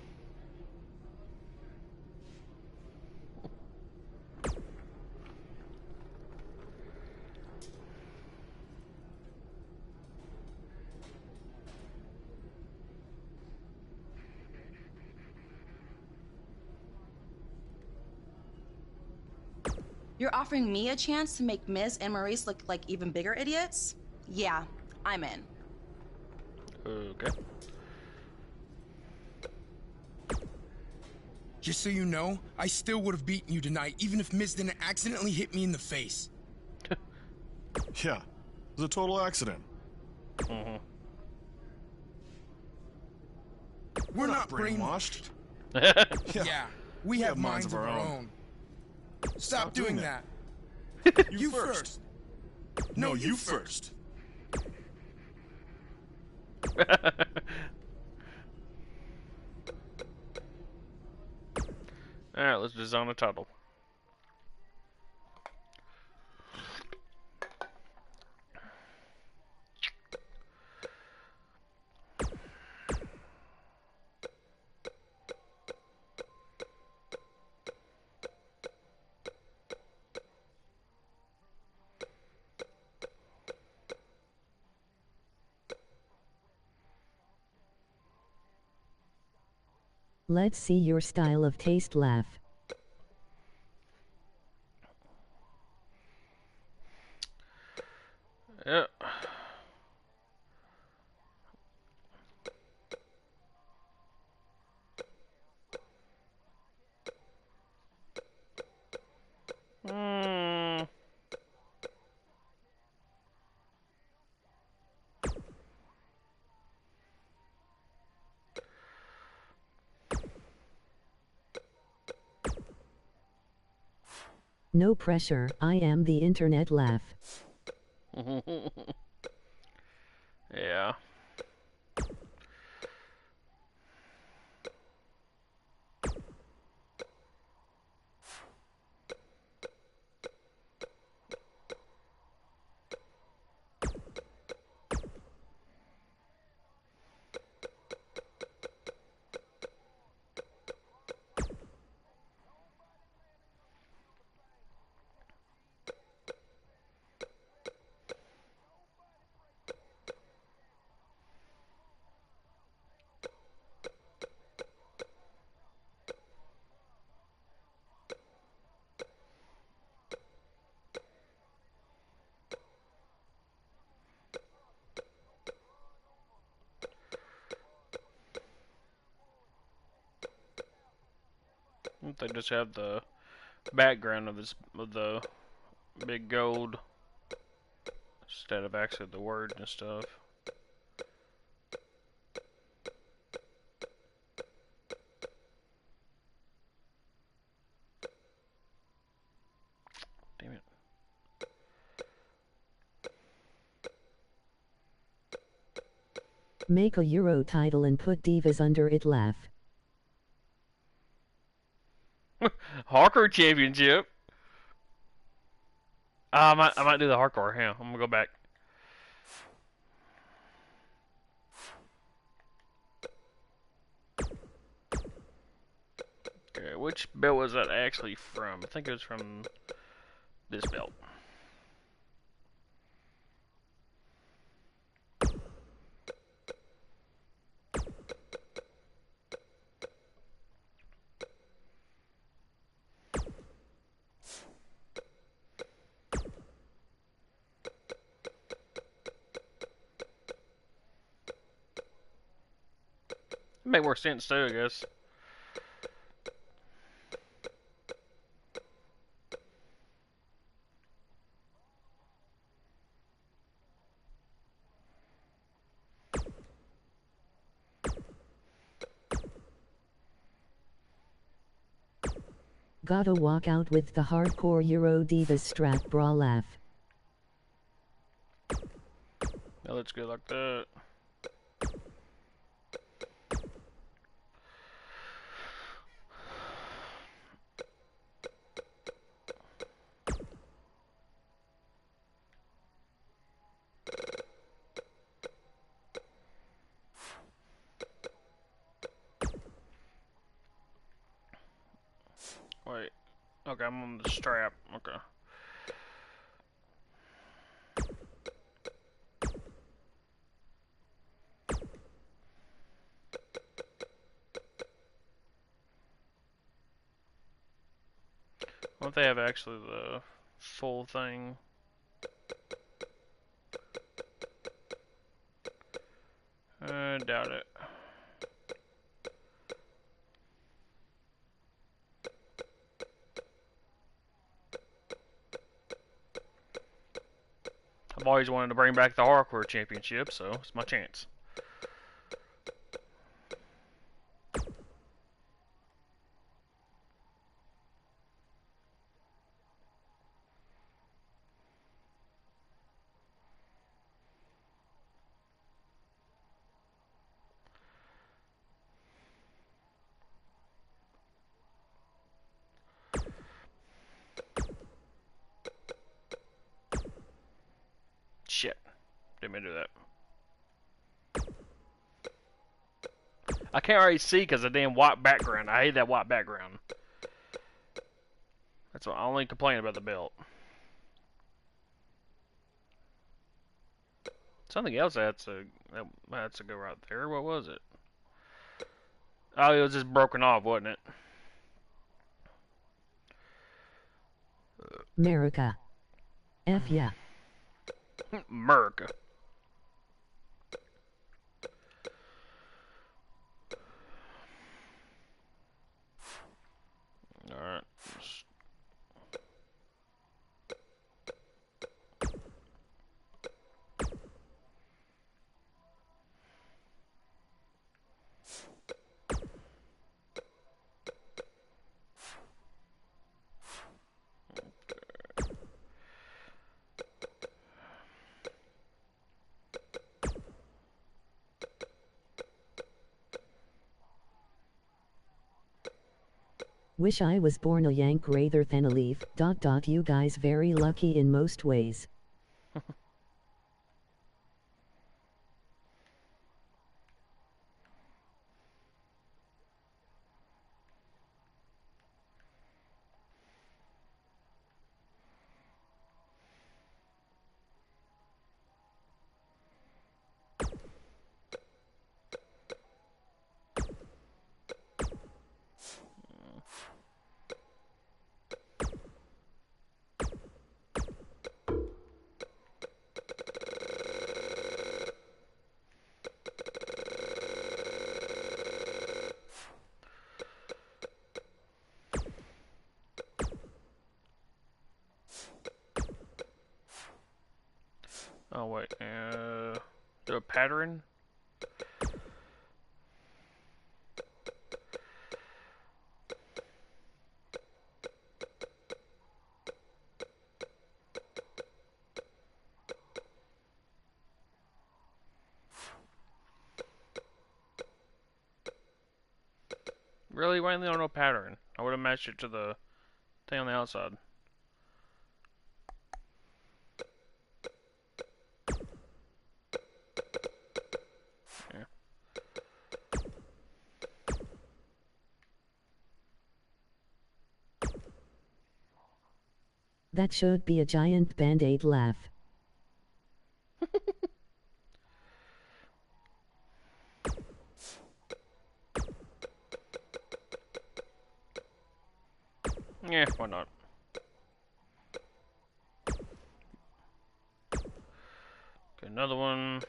You're offering me a chance to make Miz and Maurice look like even bigger idiots? Yeah, I'm in.
Okay.
Just so you know, I still would have beaten you tonight, even if Miz didn't accidentally hit me in the face.
Yeah, it was a total accident.
We're not
brainwashed.
Yeah, we have minds of our own. Stop doing that. You first. No, you first.
Alright, let's design a title.
Let's see your style of taste laugh.
Yeah.
No pressure, I am the internet laugh.
Yeah. They just have the background of the big gold instead of actually the words and stuff. Damn it.
Make a Euro title and put divas under it laugh.
Hardcore Championship. I might do the hardcore. Hang on, I'm gonna go back. Okay, which belt was that actually from? I think it was from this belt. Make more sense too, I guess.
Gotta walk out with the hardcore Euro divas strap bra laugh.
That looks good like that. Wait. Okay, I'm on the strap. Okay. What if they have actually the full thing? I doubt it. I've always wanted to bring back the Hardcore Championship, so it's my chance. Shit. Didn't mean to do that. I can't already see because of the damn white background. I hate that white background. That's my only complaint about the belt. Something else that had to go right there. What was it? Oh, it was just broken off, wasn't it?
America. F yeah.
America. Alright.
Wish I was born a Yank rather than a Leaf. ... You guys very lucky in most ways. Oh wait, do a pattern? Really? Why didn't they know pattern? I would have matched it to the thing on the outside. That should be a giant band-aid laugh.
Yeah, why not? Okay, another one.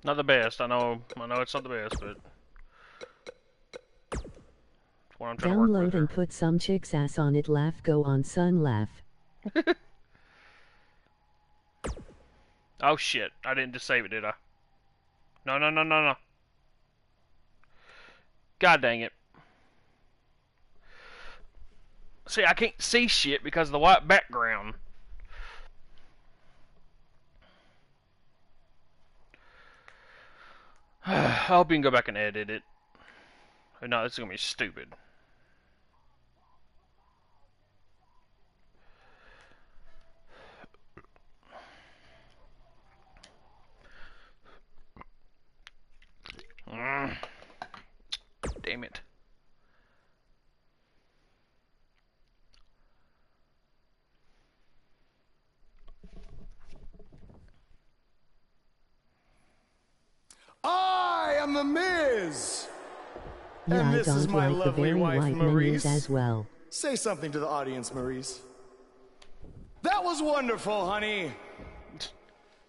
Not the best. I know it's not the best, but it's what I'm trying to work with
Download and put some chick's ass on it. Laugh, go on son, laugh.
Oh shit, I didn't just save it, did I? No, no, no, no, no. God dang it. See, I can't see shit because of the white background. I hope you can go back and edit it. No, this is going to be stupid. Damn it.
I am the Miz.
Yeah,
And
I
this is
don't
my
like the
lovely
very
wife,
white
Maurice.
menus as well.
Say something to the audience, Maurice. That was wonderful, honey.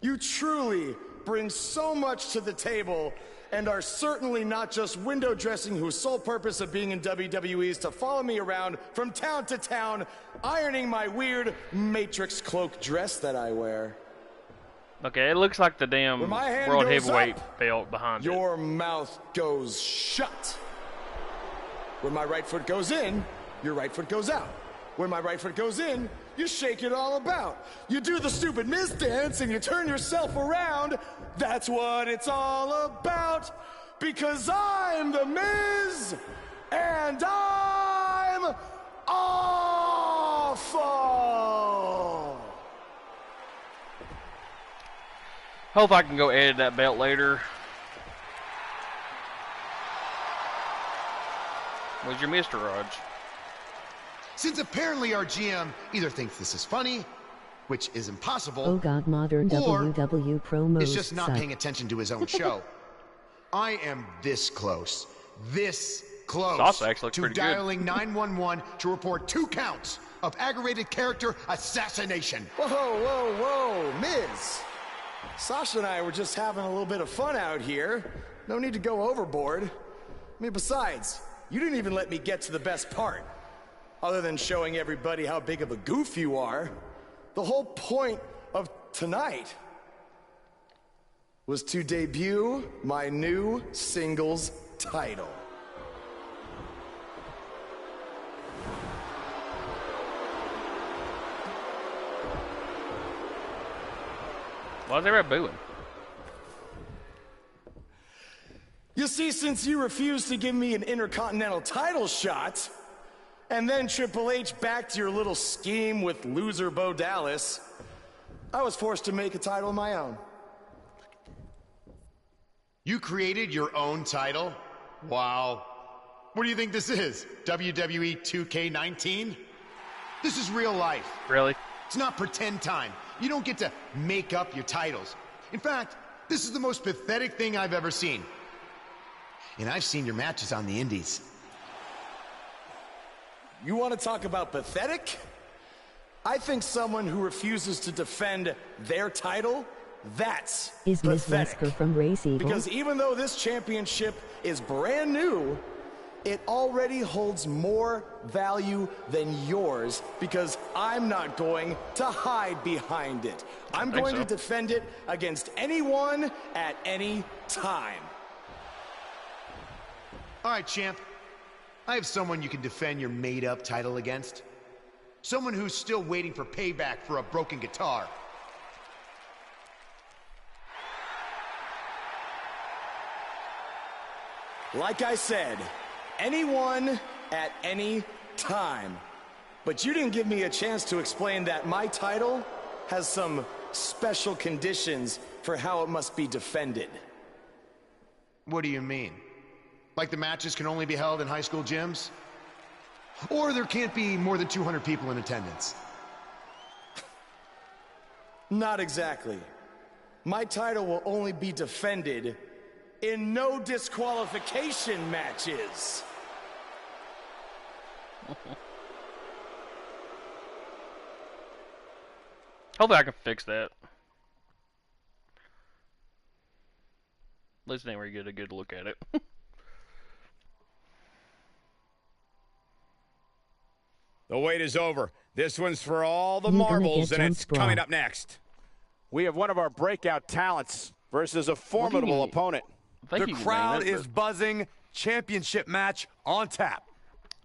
You truly bring so much to the table and are certainly not just window dressing whose sole purpose of being in WWE is to follow me around from town to town, ironing my weird Matrix cloak dress that I wear.
Okay, it looks like the damn
When my hand
World
goes
Heavyweight
up,
belt behind it.
your mouth goes shut. When my right foot goes in, your right foot goes out. When my right foot goes in, you shake it all about. You do the stupid Miz dance and you turn yourself around. That's what it's all about. Because I'm the Miz and I'm awful.
Hope I can go edit that belt later. Where's your Mr. Raj?
Since apparently our GM either thinks this is funny, which is impossible,
Oh god, modern
or
WW promos
is just not
suck.
paying attention to his own show. I am this close
Sauce actually looks
to
pretty good.
dialing 911 to report 2 counts of aggravated character assassination.
Whoa, whoa, whoa, Miz. Sasha and I were just having a little bit of fun out here. No need to go overboard. I mean, besides, you didn't even let me get to the best part. Other than showing everybody how big of a goof you are, the whole point of tonight was to debut my new singles title.
Why is everybody booing?
You see, since you refused to give me an Intercontinental title shot, and then Triple H backed your little scheme with loser Bo Dallas, I was forced to make a title of my own.
You created your own title? Wow. What do you think this is? WWE 2K19? This is real life.
Really?
It's not pretend time. You don't get to make up your titles. In fact, this is the most pathetic thing I've ever seen. And I've seen your matches on the indies.
You want to talk about pathetic? I think someone who refuses to defend their title, that's
Is Miss
pathetic.
Wesker from Race Evil?
Because even though this championship is brand new, it already holds more value than yours because I'm not going to hide behind it. I'm going to defend it against anyone at any time.
All right, champ. I have someone you can defend your made-up title against. Someone who's still waiting for payback for a broken guitar.
Like I said, anyone at any time. But you didn't give me a chance to explain that my title has some special conditions for how it must be defended.
What do you mean? Like the matches can only be held in high school gyms? Or there can't be more than 200 people in attendance?
Not exactly. My title will only be defended in no disqualification matches.
Hopefully I can fix that. At least then we get a good look at it.
The wait is over. This one's for all the
You gonna
marbles,
get
and it's
jumped, bro.
coming up next. We have one of our breakout talents versus a formidable opponent.
The crowd is buzzing. Championship match on tap.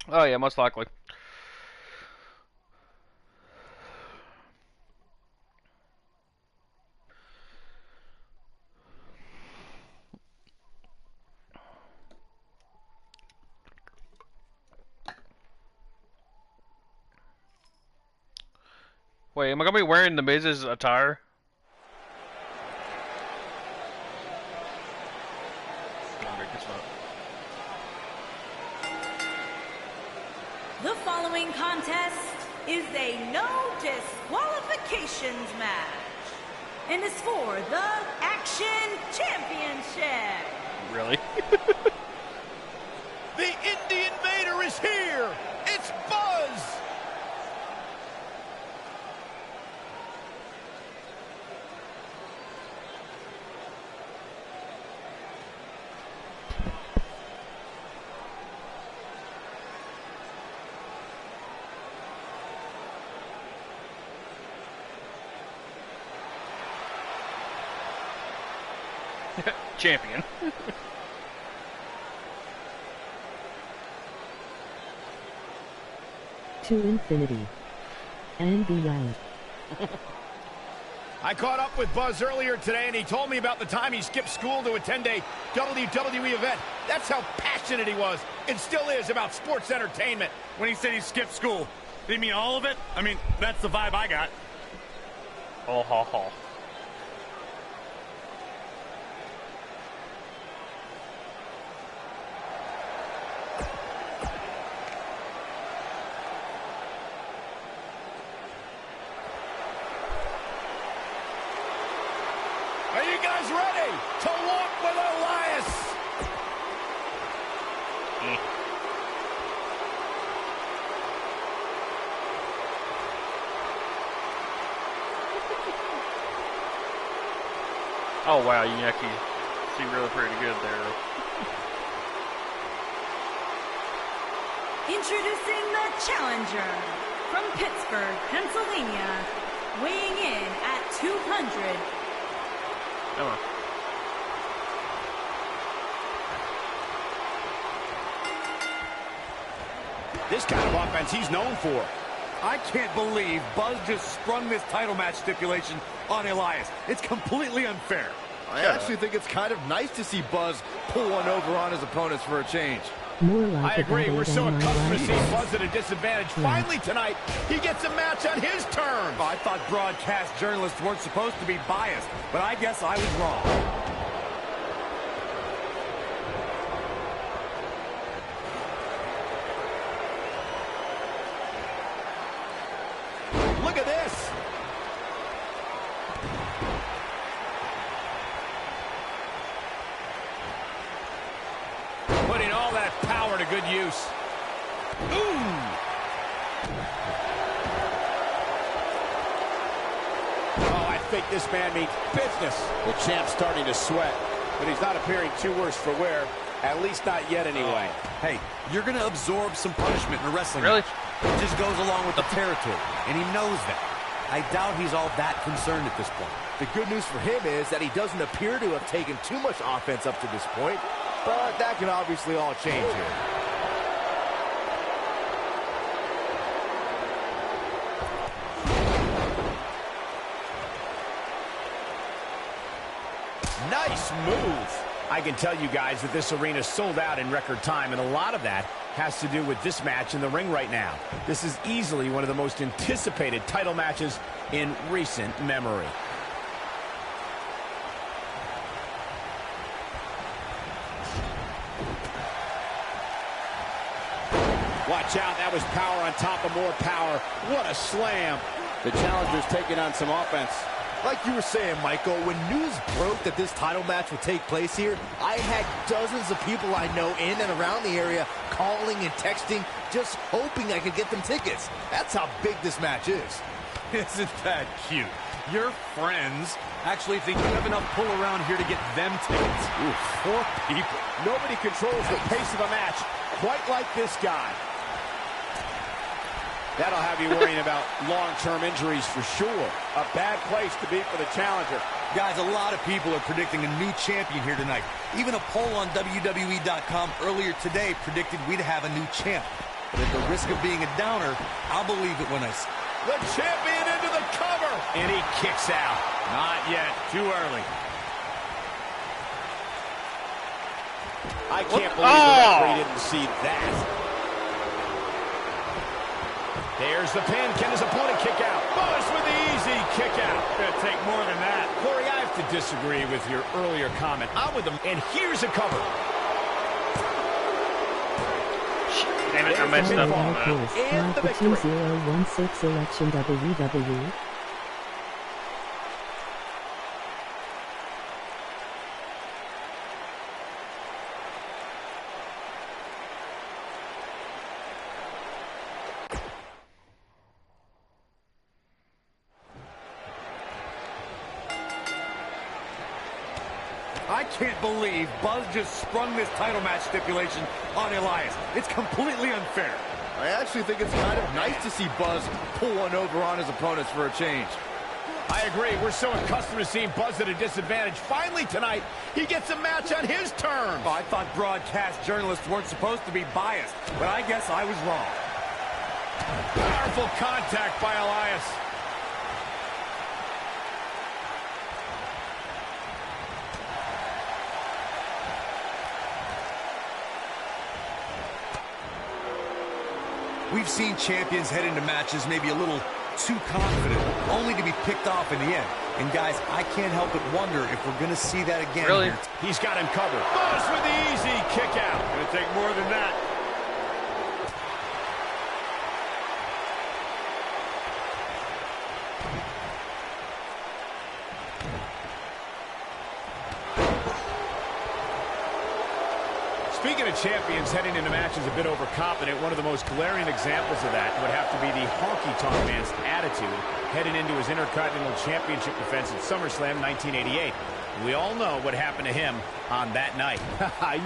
Oh, yeah, most likely. Wait, am I going to be wearing the Miz's attire?
The following contest is a no disqualifications match and is for the Action Championship.
Really?
The Indie Invader is here. It's Buzz.
Champion.
To infinity and beyond.
I caught up with Buzz earlier today, and he told me about the time he skipped school to attend a WWE event. That's how passionate he was, and still is, about sports entertainment.
When he said he skipped school, did he mean all of it? I mean, that's the vibe I got.
Oh, ha, ha.
Are you guys ready to walk with Elias?
Oh, wow, you actually see really pretty good there.
Introducing the challenger from Pittsburgh, Pennsylvania, weighing in at 200.
Come on.
This kind of offense he's known for.
I can't believe Buzz just sprung this title match stipulation on Elias. It's completely unfair.
I actually think it's kind of nice to see Buzz pull one over on his opponents for a change.
More like
I agree. We're so accustomed to seeing
life.
Buzz at a disadvantage. Finally tonight, he gets a match on his terms.
I thought broadcast journalists weren't supposed to be biased, but I guess I was wrong.
Look at this. Putting all that power to good use. Ooh. Oh, I think this man means business. The champ's starting to sweat, but he's not appearing too worse for wear. At least not yet, anyway.
Hey, you're going to absorb some punishment in a wrestling
Really?
match. It just goes along with the territory, and he knows that. I doubt he's all that concerned at this point.
The good news for him is that he doesn't appear to have taken too much offense up to this point, but that can obviously all change here.
Nice move. I can tell you guys that this arena sold out in record time, and a lot of that has to do with this match in the ring right now. This is easily one of the most anticipated title matches in recent memory. Watch out, that was power on top of more power. What a slam. The challenger's taking on some offense.
Like you were saying, Michael, when news broke that this title match would take place here, I had dozens of people I know in and around the area calling and texting, just hoping I could get them tickets. That's how big this match is.
Isn't that cute? Your friends actually think you have enough pull around here to get them tickets. Ooh, 4 people.
Nobody controls the pace of a match quite like this guy. That'll have you worrying about long-term injuries for sure.
A bad place to be for the challenger.
Guys, a lot of people are predicting a new champion here tonight. Even a poll on WWE.com earlier today predicted we'd have a new champ. But at the risk of being a downer, I'll believe it when I see it.
The champion into the cover.
And he kicks out.
Not yet. Too early.
I can't believe the referee didn't see that. There's the pin. Can his opponent kick out?
Buzz with the easy kick out. Gonna take more than that.
Corey, I have to disagree with your earlier comment. I'm with him. And here's a cover.
Damn it, I messed up on that.
And the victory. 2016 election WWE.
I can't believe Buzz just sprung this title match stipulation on Elias. It's completely unfair.
I actually think it's kind of nice to see Buzz pull one over on his opponents for a change.
I agree. We're so accustomed to seeing Buzz at a disadvantage. Finally tonight, he gets a match on his terms.
Oh, I thought broadcast journalists weren't supposed to be biased, but I guess I was wrong.
Powerful contact by Elias.
We've seen champions head into matches maybe a little too confident, only to be picked off in the end. And guys, I can't help but wonder if we're going to see that again.
Really?
Here.
He's got him covered.
Buzz with the easy kick out. Gonna take more than that.
Speaking of champions heading into matches a bit overconfident, one of the most glaring examples of that would have to be the honky-tonk man's attitude heading into his Intercontinental Championship defense at SummerSlam 1988. We all know what happened to him on that night.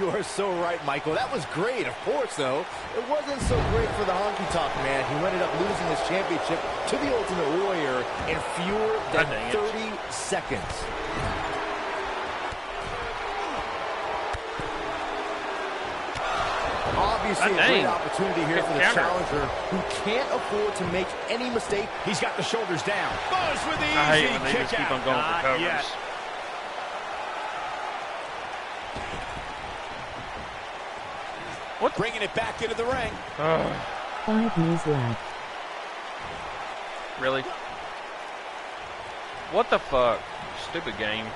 You are so right, Michael. That was great, of course, though. It wasn't so great for the honky-tonk man, who ended up losing his championship to the Ultimate Warrior in fewer than 30 seconds. Obviously, a great opportunity here for the challenger, who can't afford to make any mistake.
He's got the shoulders down.
Buzz with the easy
I hate when they
kick
just keep
out.
on going for covers.
Yet.
What? Bringing it back into the ring.
5 knees left.
Really? What the fuck? Stupid game.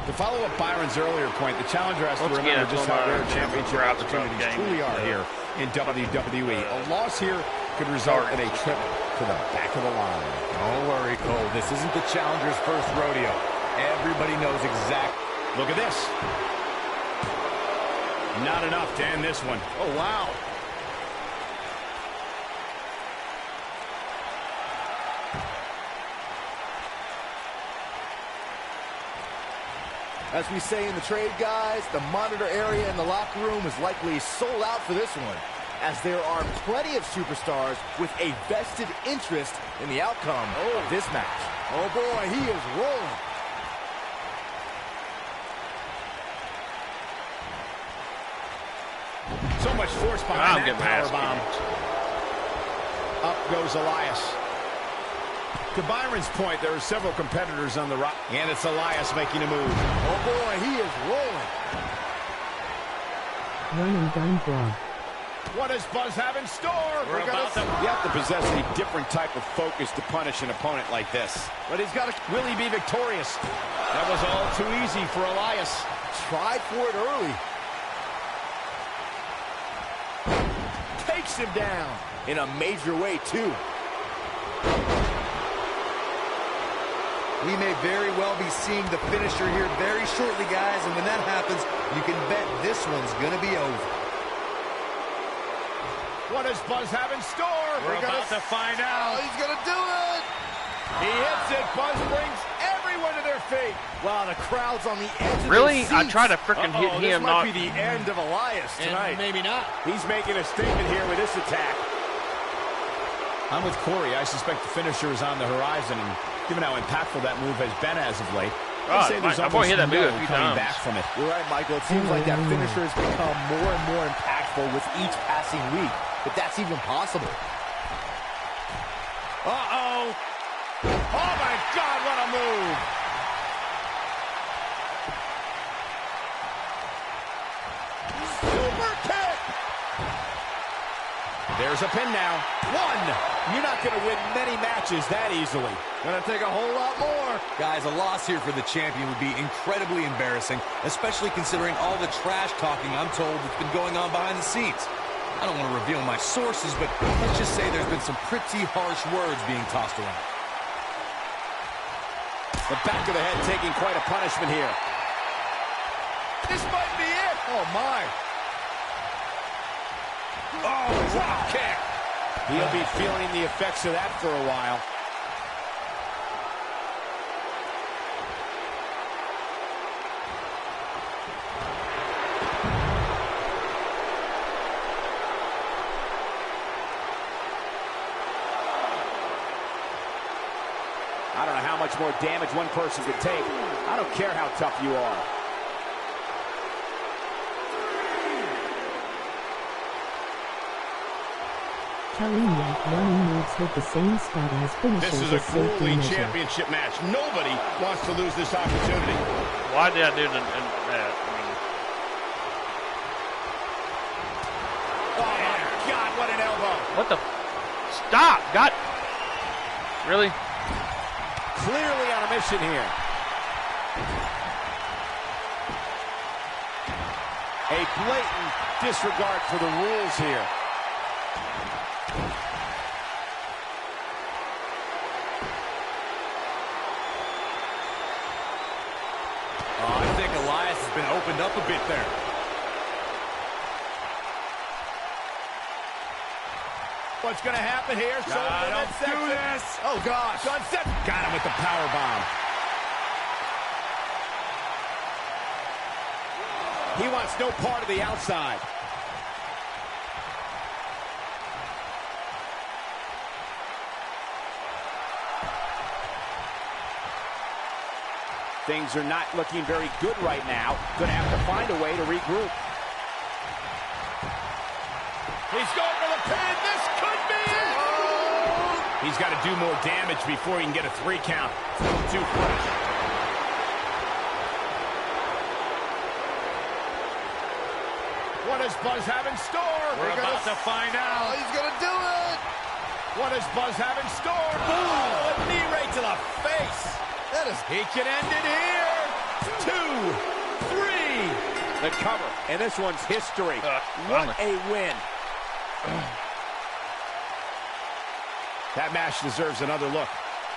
To follow up Byron's earlier point, the challenger has to remember just how rare championship opportunities truly are here in WWE. A loss here could result in a trip to the back of the line.
Don't worry, Cole. This isn't the challenger's first rodeo. Everybody knows exactly.
Look at this. Not enough to end this one.
Oh, wow.
As we say in the trade, guys, the monitor area in the locker room is likely sold out for this one, as there are plenty of superstars with a vested interest in the outcome of this match. Oh boy, he is rolling.
So much force behind that powerbomb. Up goes Elias. To Byron's point, there are several competitors on the rock, and it's Elias making a move.
Oh boy, he is rolling.
Run and gun brawl.
What does Buzz have in store?
You have to possess a different type of focus to punish an opponent like this.
But he's got to. Will he be victorious? That was all too easy for Elias.
Tried for it early.
Takes him down.
In a major way, too.
We may very well be seeing the finisher here very shortly, guys, and when that happens, you can bet this one's going to be over.
What does Buzz have in store? We're about to find out.
Oh, he's going to do it!
He hits it. Buzz brings everyone to their feet.
Wow, the crowd's on the edge of
Really?
their seats.
I try to frickin' hit him.
This might be the end of Elias tonight.
And maybe not.
He's making a statement here with this attack. I'm with Corey. I suspect the finisher is on the horizon, and given how impactful that move has been as of late, I'd say there's
I've only hit that move a few
coming
times.
back from it.
You're right, Michael. It seems like that finisher has become more and more impactful with each passing week, if that's even possible.
Uh-oh. Oh, my God, what a move. Super kick.
There's a pin now. One. You're not going to win many matches that easily.
Gonna take a whole lot more.
Guys, a loss here for the champion would be incredibly embarrassing, especially considering all the trash talking I'm told that's been going on behind the scenes. I don't want to reveal my sources, but let's just say there's been some pretty harsh words being tossed around.
The back of the head taking quite a punishment here.
This might be it. Oh, my. Oh, drop kick.
He'll be feeling the effects of that for a while. I don't know how much more damage one person could take. I don't care how tough you are.
Telling that running moves hit the same spot as finishers.
This is a grueling championship match. Nobody wants to lose this opportunity.
Why did I do that?
Oh, my God, what an elbow.
What the? Stop! God! Really?
Clearly on a mission here. A blatant disregard for the rules here.
I think Elias has been opened up a bit there.
What's going to happen here?
Don't do this.
Oh, gosh.
Sunset.
Got him with the power bomb. He wants no part of the outside. Things are not looking very good right now. Going to have to find a way to regroup.
He's going for the pin. This could be it. Oh.
He's got to do more damage before he can get a 3 count. It's a little too fresh.
What does Buzz have in store?
We're about to find out.
Oh, he's going to do it. What does Buzz have in store? Boom. Oh, a knee right to the face. That is. He can end it here. 2, 3.
The cover, and this one's history. What a win. That match deserves another look.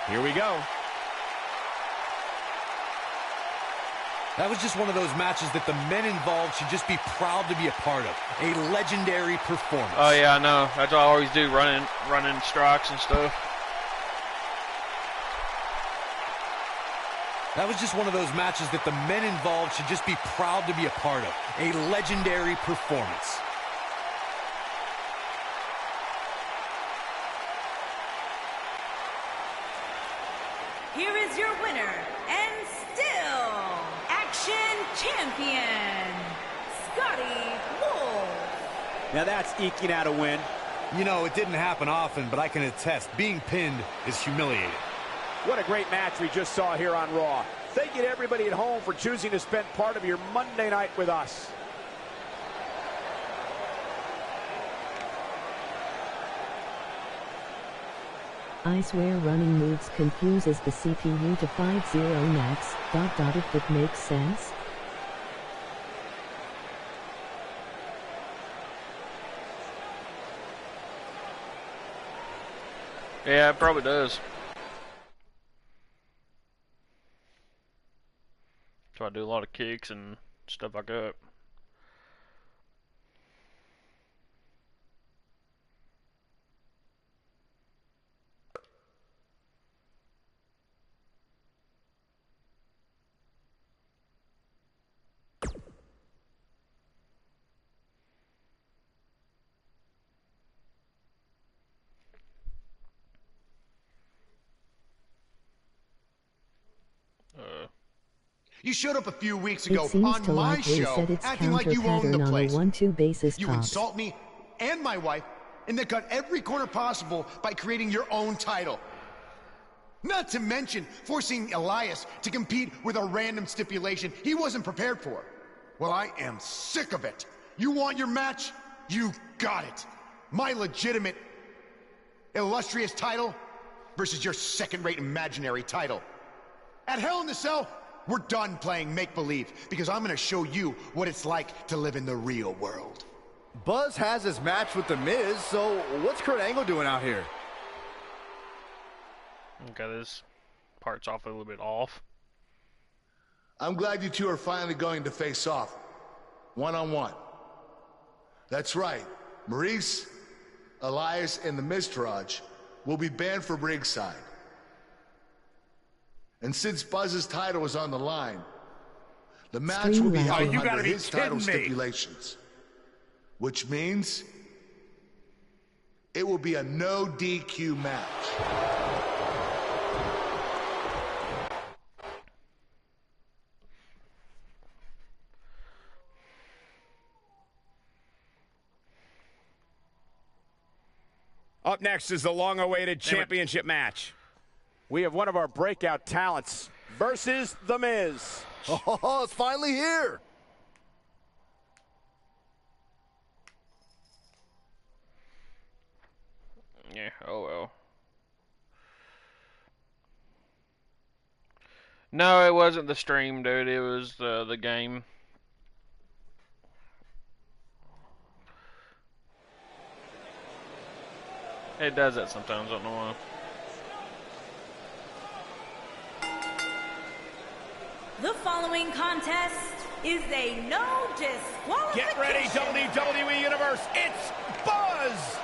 Here we go.
That was just one of those matches that the men involved should just be proud to be a part of. A legendary performance.
Oh yeah, I know. That's what I always do, running strikes and stuff.
That was just one of those matches that the men involved should just be proud to be a part of. A legendary performance.
Here is your winner, and still Action Champion, Scotty Wolf.
Now that's eking out a win.
You know, it didn't happen often, but I can attest, being pinned is humiliating.
What a great match we just saw here on Raw. Thank you to everybody at home for choosing to spend part of your Monday night with us.
I swear running moves confuses the CPU to fight Zero Max. If it makes sense.
Yeah, it probably does. So I do a lot of kicks and stuff like that.
You showed up a few weeks ago
It seems
on
to
my
likely
show
set its
acting like you own
counter
the
pattern on
place.
a 1-2 basis
You
tops.
insult me and my wife, and then cut every corner possible by creating your own title. Not to mention forcing Elias to compete with a random stipulation he wasn't prepared for. Well, I am sick of it. You want your match? You got it. My legitimate, illustrious title versus your second-rate imaginary title. At Hell in a Cell, we're done playing make-believe because I'm going to show you what it's like to live in the real world.
Buzz has his match with The Miz, so what's Kurt Angle doing out here?
Okay, this part's off a little bit off.
I'm glad you two are finally going to face off, one-on-one. That's right, Maurice, Elias, and the Miztourage will be banned from ringside. And since Buzz's title is on the line, the match will be held under his title stipulations. Which means it will be a no DQ match.
Up next is the long-awaited championship match. We have one of our breakout talents versus The Miz.
Oh, it's finally here.
Yeah, oh well. No, it wasn't the stream, dude. It was the game. It does that sometimes, I don't know why.
The following contest is a no disqualification.
Get ready, WWE Universe. It's Buzz.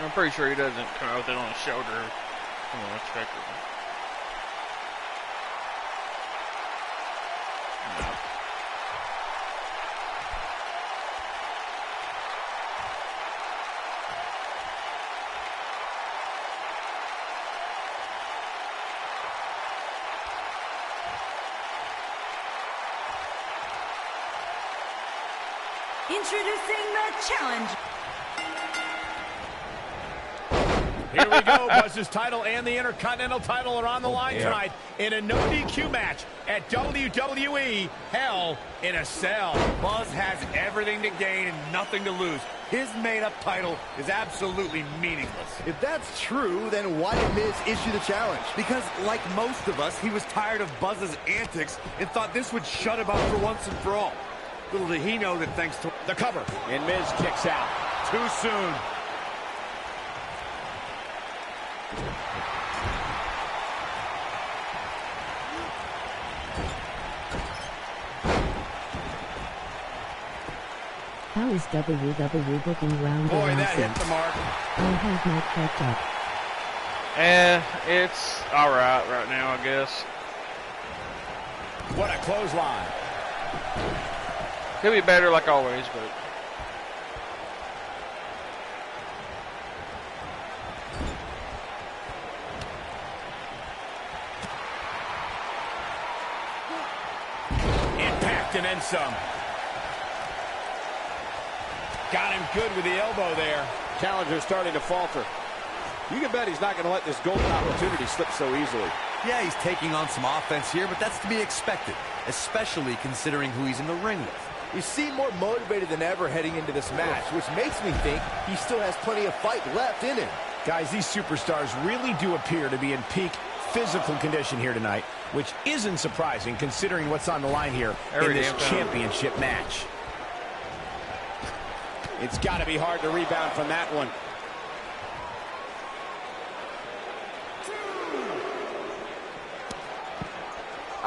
I'm pretty sure he doesn't come out with it on his shoulder. Come on, let's check it. No.
Introducing the challenger.
Here we go. Buzz's title and the Intercontinental title are on the line tonight in a no DQ match at WWE Hell in a Cell.
Buzz has everything to gain and nothing to lose. His made-up title is absolutely meaningless.
If that's true, then why did Miz issue the challenge?
Because, like most of us, he was tired of Buzz's antics and thought this would shut him up for once and for all. Little did he know that thanks to
the cover, and Miz kicks out.
Too soon.
How is WWE booking round
Boy,
announcing?
that hit the mark.
I have not kept up.
It's alright right now, I guess.
What a clothesline.
Could be better like always, but...
Impact and then some. Got him good with the elbow there. Challenger's starting to falter. You can bet he's not going to let this golden opportunity slip so easily.
Yeah, he's taking on some offense here, but that's to be expected, especially considering who he's in the ring with.
He seemed more motivated than ever heading into this match, which makes me think he still has plenty of fight left in him.
Guys, these superstars really do appear to be in peak physical condition here tonight, which isn't surprising considering what's on the line here in this championship match. It's got to be hard to rebound from that one.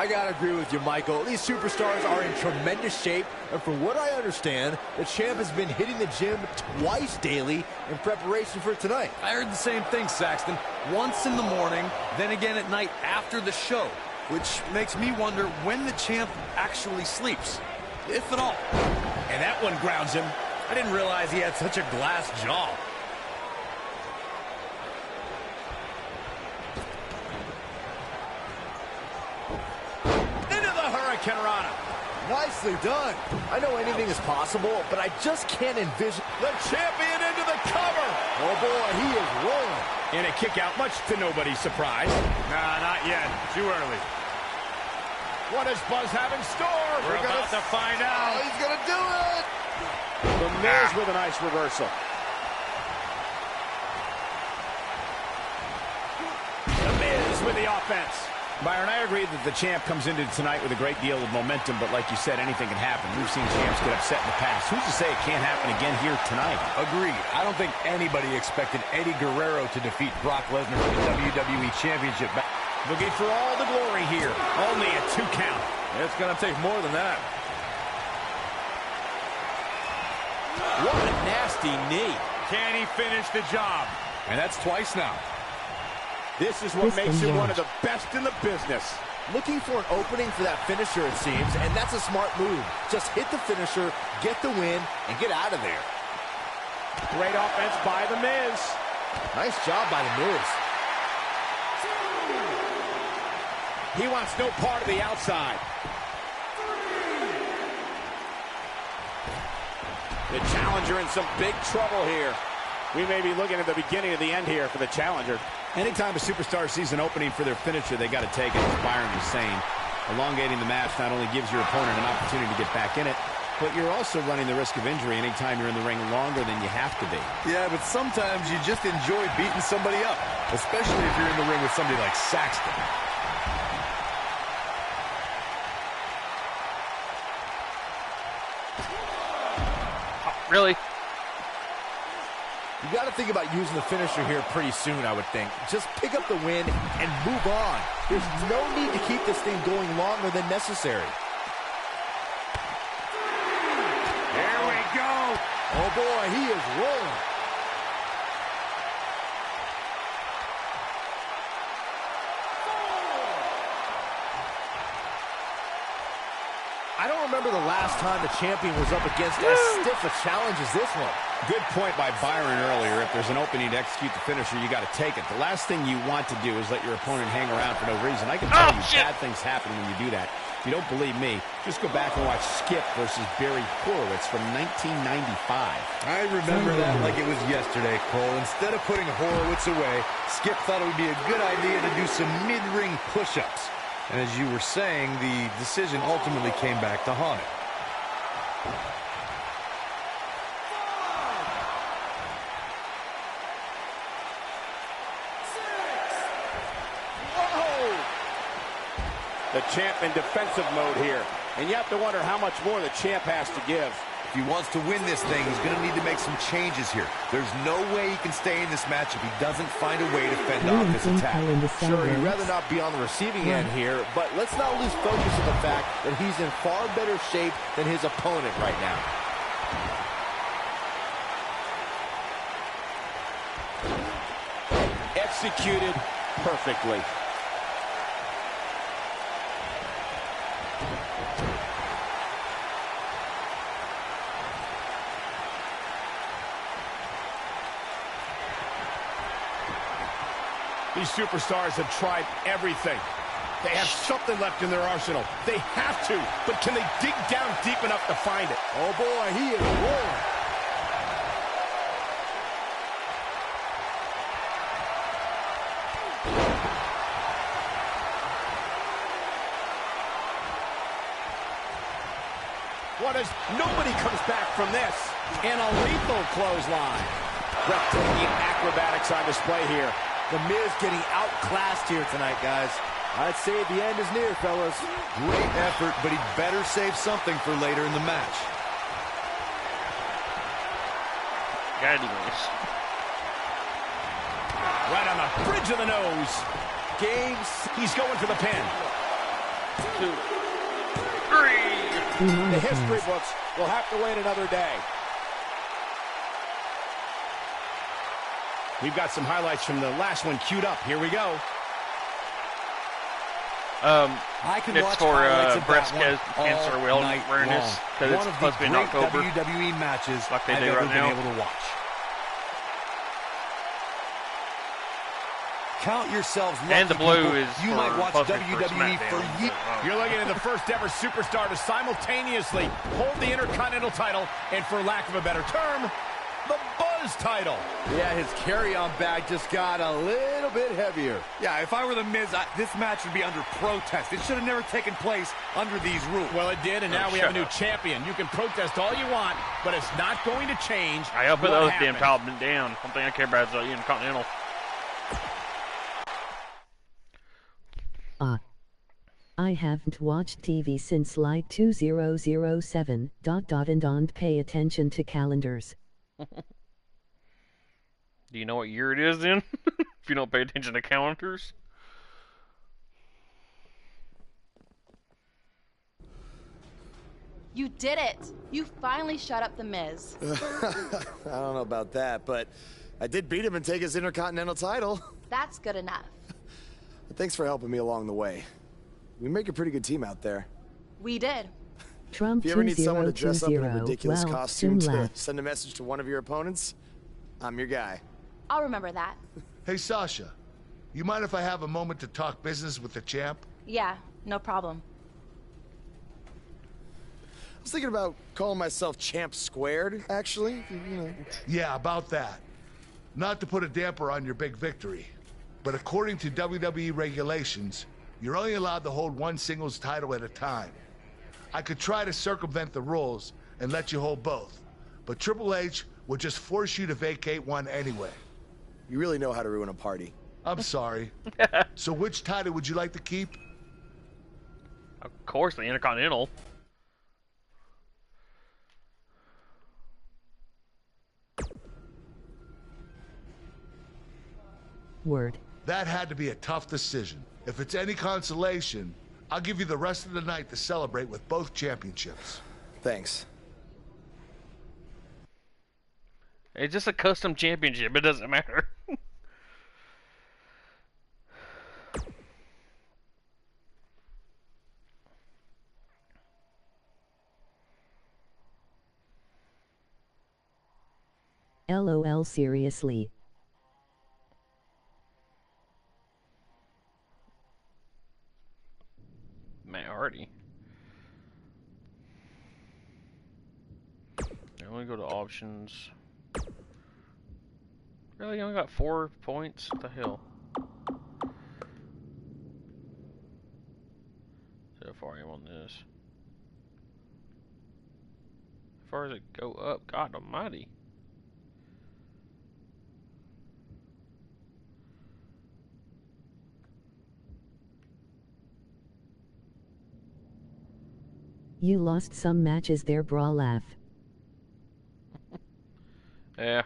I gotta agree with you, Michael. These superstars are in tremendous shape, and from what I understand, the champ has been hitting the gym twice daily in preparation for tonight.
I heard the same thing, Saxton. Once in the morning, then again at night after the show, which makes me wonder when the champ actually sleeps, if at all.
And that one grounds him.
I didn't realize he had such a glass jaw.
Kenrana.
Nicely done. I know anything is possible, but I just can't envision.
The champion into the cover.
Oh boy, he is rolling.
And a kick out, much to nobody's surprise.
Nah, not yet. Too early.
What does Buzz have in store?
We're about to find out.
Oh, he's gonna do it.
The Miz with a nice reversal. The Miz with the offense. Byron, I agree that the champ comes into tonight with a great deal of momentum, but like you said, anything can happen. We've seen champs get upset in the past. Who's to say it can't happen again here tonight?
Agreed. I don't think anybody expected Eddie Guerrero to defeat Brock Lesnar for the WWE Championship.
Looking for all the glory here. Only a 2 count.
It's going to take more than that.
What a nasty knee.
Can he finish the job?
And that's twice now.
This is what makes him one of the best in the business.
Looking for an opening for that finisher, it seems, and that's a smart move. Just hit the finisher, get the win, and get out of there.
Great offense by The Miz.
Nice job by The Miz.
He wants no part of the outside. The challenger in some big trouble here. We may be looking at the beginning of the end here for the challenger. Anytime a superstar sees an opening for their finisher, they got to take it, as Byron was saying. Elongating the match not only gives your opponent an opportunity to get back in it, but you're also running the risk of injury anytime you're in the ring longer than you have to be.
Yeah, but sometimes you just enjoy beating somebody up, especially if you're in the ring with somebody like Saxton.
Really?
You got to think about using the finisher here pretty soon, I would think. Just pick up the win and move on. There's no need to keep this thing going longer than necessary.
Here we go.
Oh, boy, he is rolling. I don't remember the last time the champion was up against as stiff a challenge as this one.
Good point by Byron earlier. If there's an opening to execute the finisher, you got to take it. The last thing you want to do is let your opponent hang around for no reason. I can tell you bad things happen when you do that. If you don't believe me, just go back and watch Skip versus Barry Horowitz from 1995.
I remember that like it was yesterday, Cole. Instead of putting Horowitz away, Skip thought it would be a good idea to do some mid-ring push-ups. And as you were saying, the decision ultimately came back to haunt it.
The champ in defensive mode here. And you have to wonder how much more the champ has to give.
If he wants to win this thing, he's going to need to make some changes here. There's no way he can stay in this match if he doesn't find a way to fend off this attack.
Sure, he'd rather not be on the receiving end here, but let's not lose focus of the fact that he's in far better shape than his opponent right now.
Executed perfectly. These superstars have tried everything. They have something left in their arsenal. They have to, but can they dig down deep enough to find it?
Oh boy, he is rolling.
Nobody comes back from this. And a lethal clothesline. Breathtaking acrobatics on display here.
The Miz getting outclassed here tonight, guys. I'd say the end is near, fellas.
Great effort, but he'd better save something for later in the match.
Anyways.
Right on the bridge of the nose.
Games.
He's going for the pin.
2, 3.
The history books will have to wait another day.
We've got some highlights from the last one queued up. Here we go.
It's for breast cancer awareness because it's supposed to be in October.
WWE matches
like they
I've
do
ever
right now.
been able to watch. Count yourselves lucky,
And the blue
people.
is
you
for
might watch
posted for
WWE for
SmackDown,
years.
You're looking at the first ever superstar to simultaneously hold the Intercontinental title and, for lack of a better term, the Buzz title.
Yeah, his carry-on bag just got a little bit heavier.
Yeah, if I were The Miz, this match would be under protest. It should have never taken place under these rules.
Well, it did, and now we have a new champion. You can protest all you want, but it's not going to change.
I hope
what
those
happened.
damn titles been down. One thing I care about is the Intercontinental.
I haven't watched TV since like 2007, and don't pay attention to calendars.
Do you know what year it is then? If you don't pay attention to calendars.
You did it! You finally shut up the Miz.
I don't know about that, but I did beat him and take his Intercontinental title.
That's good enough.
Thanks for helping me along the way. We make a pretty good team out there.
We did.
Trump
If you ever need someone to dress up in a
2020,
ridiculous
well,
costume
soon
to
left.
send a message to one of your opponents, I'm your guy.
I'll remember that.
Hey, Sasha, you mind if I have a moment to talk business with the champ?
Yeah, no problem.
I was thinking about calling myself Champ Squared, actually. You know.
Yeah, about that. Not to put a damper on your big victory, but according to WWE regulations, you're only allowed to hold one singles title at a time. I could try to circumvent the rules and let you hold both, but Triple H would just force you to vacate one anyway.
You really know how to ruin a party.
I'm sorry. So which title would you like to keep?
Of course, the Intercontinental.
Word.
That had to be a tough decision. If it's any consolation, I'll give you the rest of the night to celebrate with both championships.
Thanks.
It's just a custom championship. It doesn't matter.
LOL, seriously.
Matt Hardy. I want to go to options. Really, you only got 4 points? What the hell? So how far I am on this? How far does it go up? God almighty.
You lost some matches there, bra laugh.
Yeah.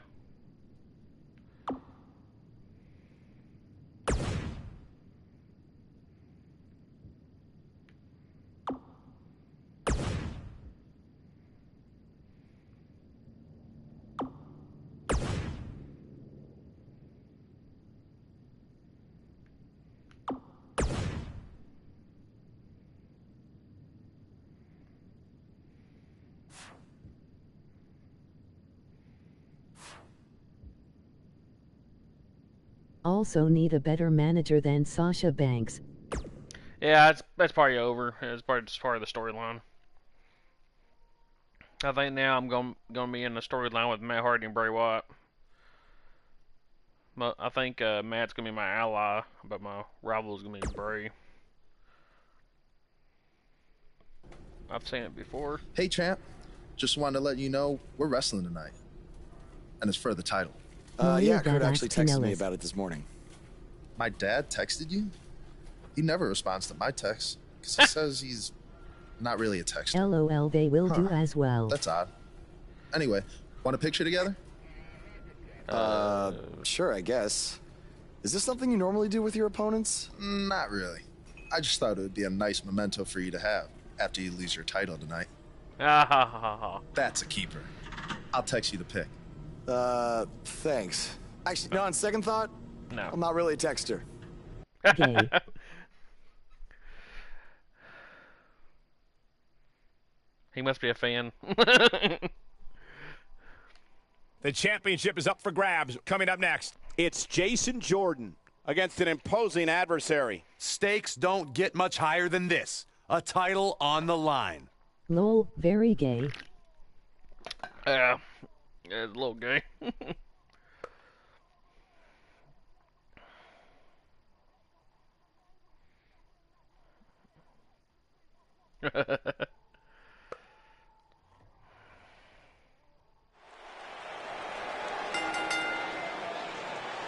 Also need a better manager than Sasha Banks.
Yeah, that's probably over. It's probably just part of the storyline. I think now I'm gonna be in the storyline with Matt Hardy and Bray Wyatt. I think Matt's gonna be my ally, but my rival is gonna be Bray. I've seen it before.
Hey, champ. Just wanted to let you know we're wrestling tonight, and it's for the title.
Yeah, Curt actually texted me about it this morning.
My dad texted you? He never responds to my texts, because he says he's not really a texter.
LOL, they will do as well.
That's odd. Anyway, want a picture together?
Sure, I guess. Is this something you normally do with your opponents?
Not really. I just thought it would be a nice memento for you to have after you lose your title tonight. That's a keeper. I'll text you the pic.
Thanks. Actually, no, on second thought,
no.
I'm not really a texter.
Gay.
He must be a fan.
The championship is up for grabs. Coming up next, it's Jason Jordan against an imposing adversary.
Stakes don't get much higher than this. A title on the line.
Lol, very gay.
Yeah, it's a little gay.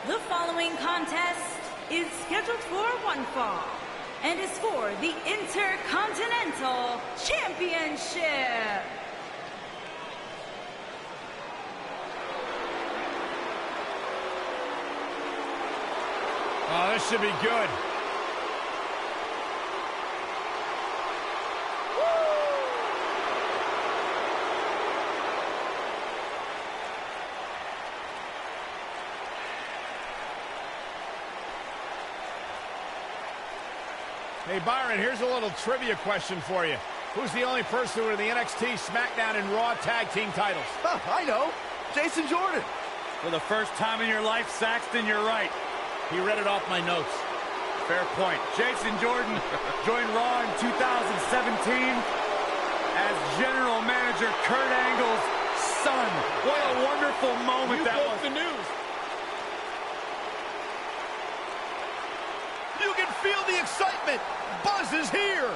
The following contest is scheduled for one fall and is for the Intercontinental Championship.
Oh, this should be good. Hey, Byron, here's a little trivia question for you. Who's the only person to win the NXT, SmackDown, and Raw Tag Team titles?
Oh, I know. Jason Jordan.
For the first time in your life, Saxton, you're right. He read it off my notes. Fair point. Jason Jordan joined Raw in 2017 as General Manager Kurt Angle's son. What a wonderful moment that was.
The news. You can feel the excitement. Buzz is here.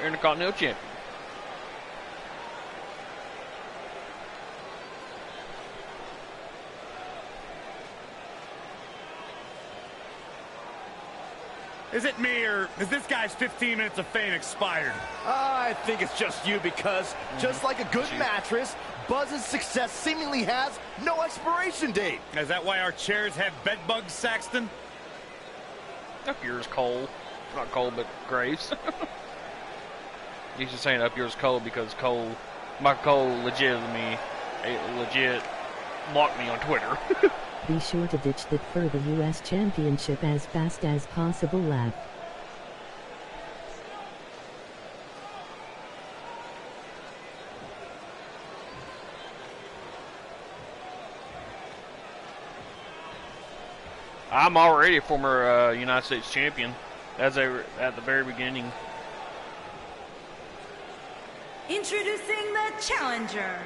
Intercontinental Champion.
Is it me, or is this guy's 15 minutes of fame expired?
I think it's just you because, just like a good mattress, Buzz's success seemingly has no expiration date.
Is that why our chairs have bed bugs, Saxton?
Up yours, Cole. Not Cole, but Graves. He's just saying up yours, Cole, because Michael Cole legit blocked me on Twitter.
Be sure to ditch that for the US Championship as fast as possible, lad.
I'm already a former United States champion, at the very beginning.
Introducing the challenger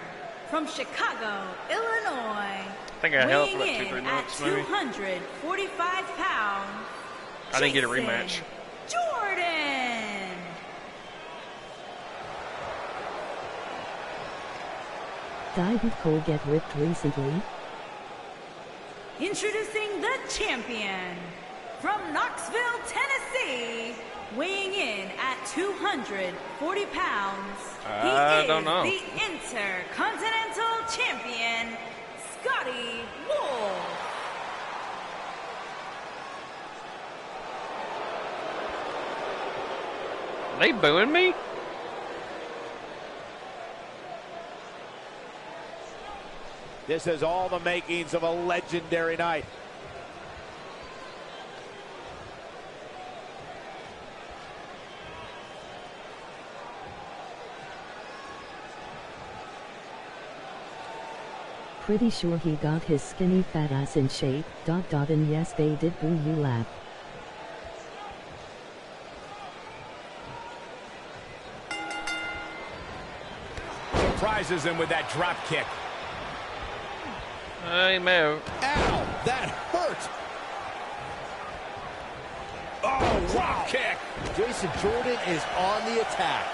from Chicago, Illinois.
I think I held for about 2-3
weighing in
months,
at
maybe.
245 pounds.
I didn't get a
Jason
rematch.
Jordan.
Didn't Cole get ripped recently?
Introducing the champion from Knoxville, Tennessee, weighing in at 240 pounds.
I don't know.
He is the Intercontinental Champion, Scotty Wolf.
Are they booing me?
This has all the makings of a legendary night.
Pretty sure he got his skinny fat ass in shape, ... and yes they did boo you, laugh.
Surprises him with that drop kick.
He may have.
Ow, that hurt.
Oh, drop kick.
Jason Jordan is on the attack.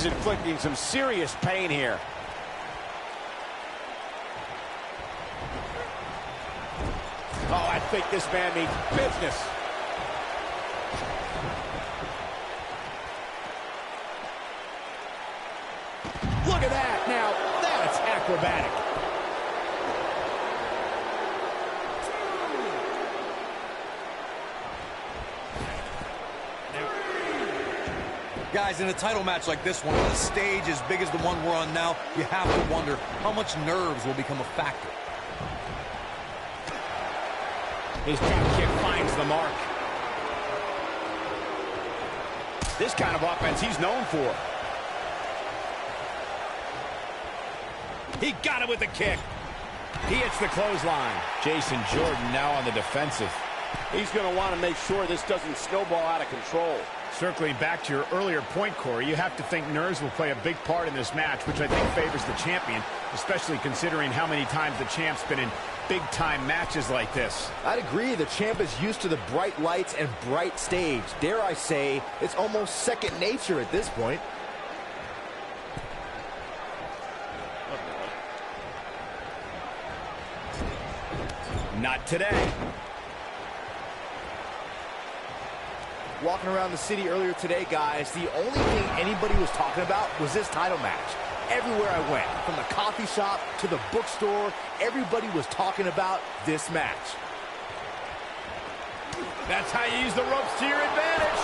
He's inflicting some serious pain here. Oh, I think this man means business. Look at that. Now, that's acrobatic.
Guys, in a title match like this one, on a stage as big as the one we're on now, you have to wonder how much nerves will become a factor.
His drop kick finds the mark. This kind of offense he's known for. He got it with the kick. He hits the clothesline. Jason Jordan now on the defensive. He's going to want to make sure this doesn't snowball out of control.
Circling back to your earlier point, Corey, you have to think nerves will play a big part in this match, which I think favors the champion, especially considering how many times the champ's been in big-time matches like this.
I'd agree. The champ is used to the bright lights and bright stage. Dare I say, it's almost second nature at this point.
Not today.
Walking around the city earlier today, guys, the only thing anybody was talking about was this title match. Everywhere I went, from the coffee shop to the bookstore, everybody was talking about this match.
That's how you use the ropes to your advantage.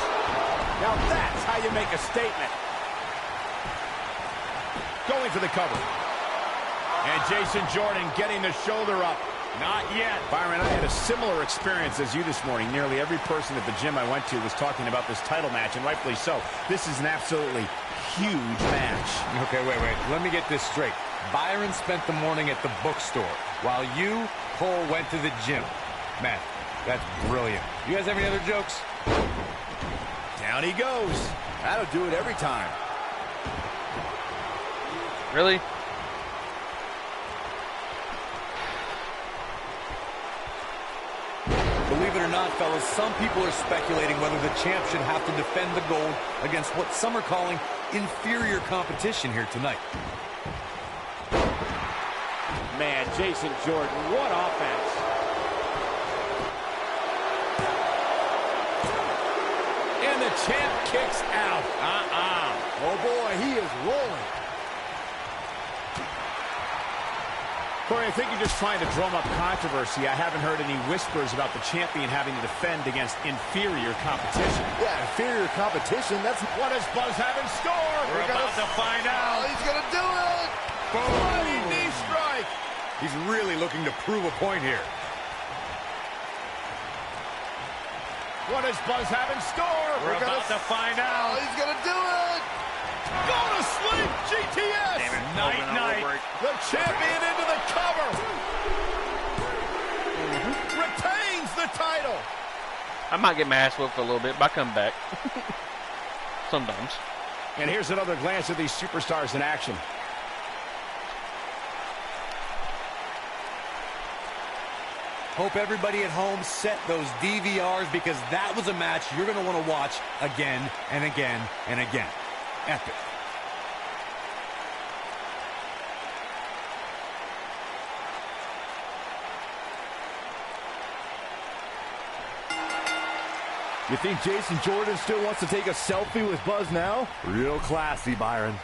Now that's how you make a statement.
Going for the cover. And Jason Jordan getting the shoulder up. Not yet. Byron, I had a similar experience as you this morning. Nearly every person at the gym I went to was talking about this title match, and rightfully so. This is an absolutely huge match.
Okay, wait. Let me get this straight. Byron spent the morning at the bookstore, while you, Cole, went to the gym. Man, that's brilliant. You guys have any other jokes?
Down he goes.
That'll do it every time.
Really?
Believe it or not, fellas, some people are speculating whether the champ should have to defend the gold against what some are calling inferior competition here tonight.
Man, Jason Jordan, what offense. And the champ kicks out.
Oh, boy, he is rolling.
Corey, I think you're just trying to drum up controversy. I haven't heard any whispers about the champion having to defend against inferior competition.
Yeah, inferior competition, that's...
What does Buzz have in store? We're about to find out.
Oh, he's going to do it!
Bloody knee strike.
He's really looking to prove a point here.
What does Buzz have in store? We're about to find out.
Oh, he's going to do it!
Go to sleep, GTS! Night. The champion into the cover. Retains the title.
I might get my ass whooped for a little bit, but I come back. Sometimes.
And here's another glance at these superstars in action.
Hope everybody at home set those DVRs, because that was a match you're going to want to watch again and again and again. Epic.
You think Jason Jordan still wants to take a selfie with Buzz now? Real classy, Byron.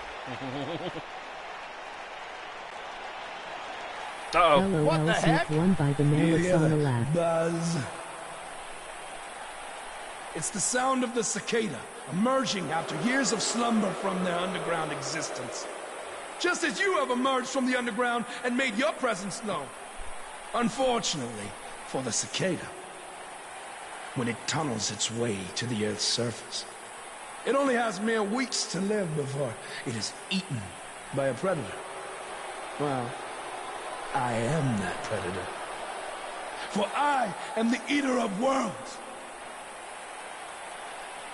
Uh-oh.
What the heck?
Won by the malice on the left.
Buzz. It's the sound of the cicada, emerging after years of slumber from their underground existence. Just as you have emerged from the underground and made your presence known. Unfortunately for the cicada, when it tunnels its way to the Earth's surface, it only has mere weeks to live before it is eaten by a predator. Well, I am that predator. For I am the eater of worlds.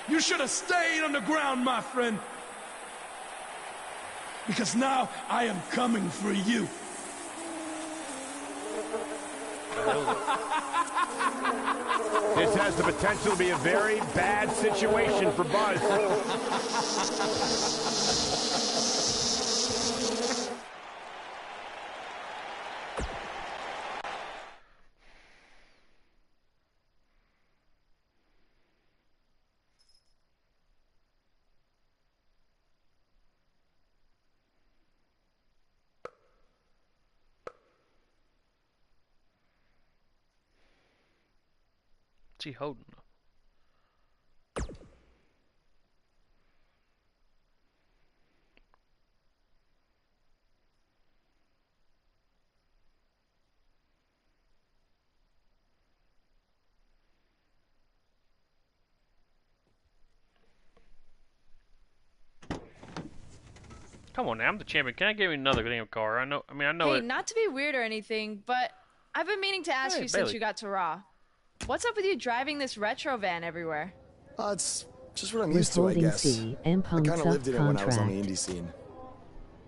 You should have stayed underground, my friend. Because now I am coming for you.
This has the potential to be a very bad situation for Buzz.
What's he holding? Come on now, I'm the champion. Can I give me another damn car? I know
Hey,
it.
not to be weird or anything, but I've been meaning to ask you since you got to Raw. What's up with you driving this retro van everywhere?
It's just what I'm used to, I guess. I kind of lived in it when I was on the indie scene.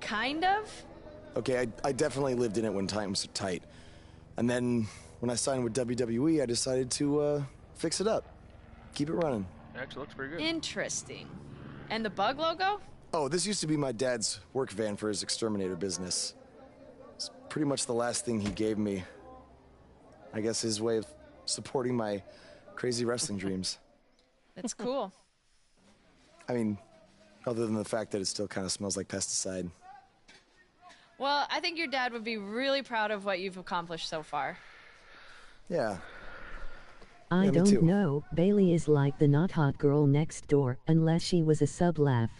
Kind of?
Okay, I definitely lived in it when times were tight. And then when I signed with WWE, I decided to fix it up. Keep it running.
Actually looks pretty good.
Interesting. And the bug logo?
Oh, this used to be my dad's work van for his exterminator business. It's pretty much the last thing he gave me. I guess his way of supporting my crazy wrestling dreams.
That's cool.
I mean, other than the fact that it still kind of smells like pesticide.
Well, I think your dad would be really proud of what you've accomplished so far.
Yeah.
I
me
don't
too.
know. Bailey is like the not hot girl next door, unless she was a sub-laugh.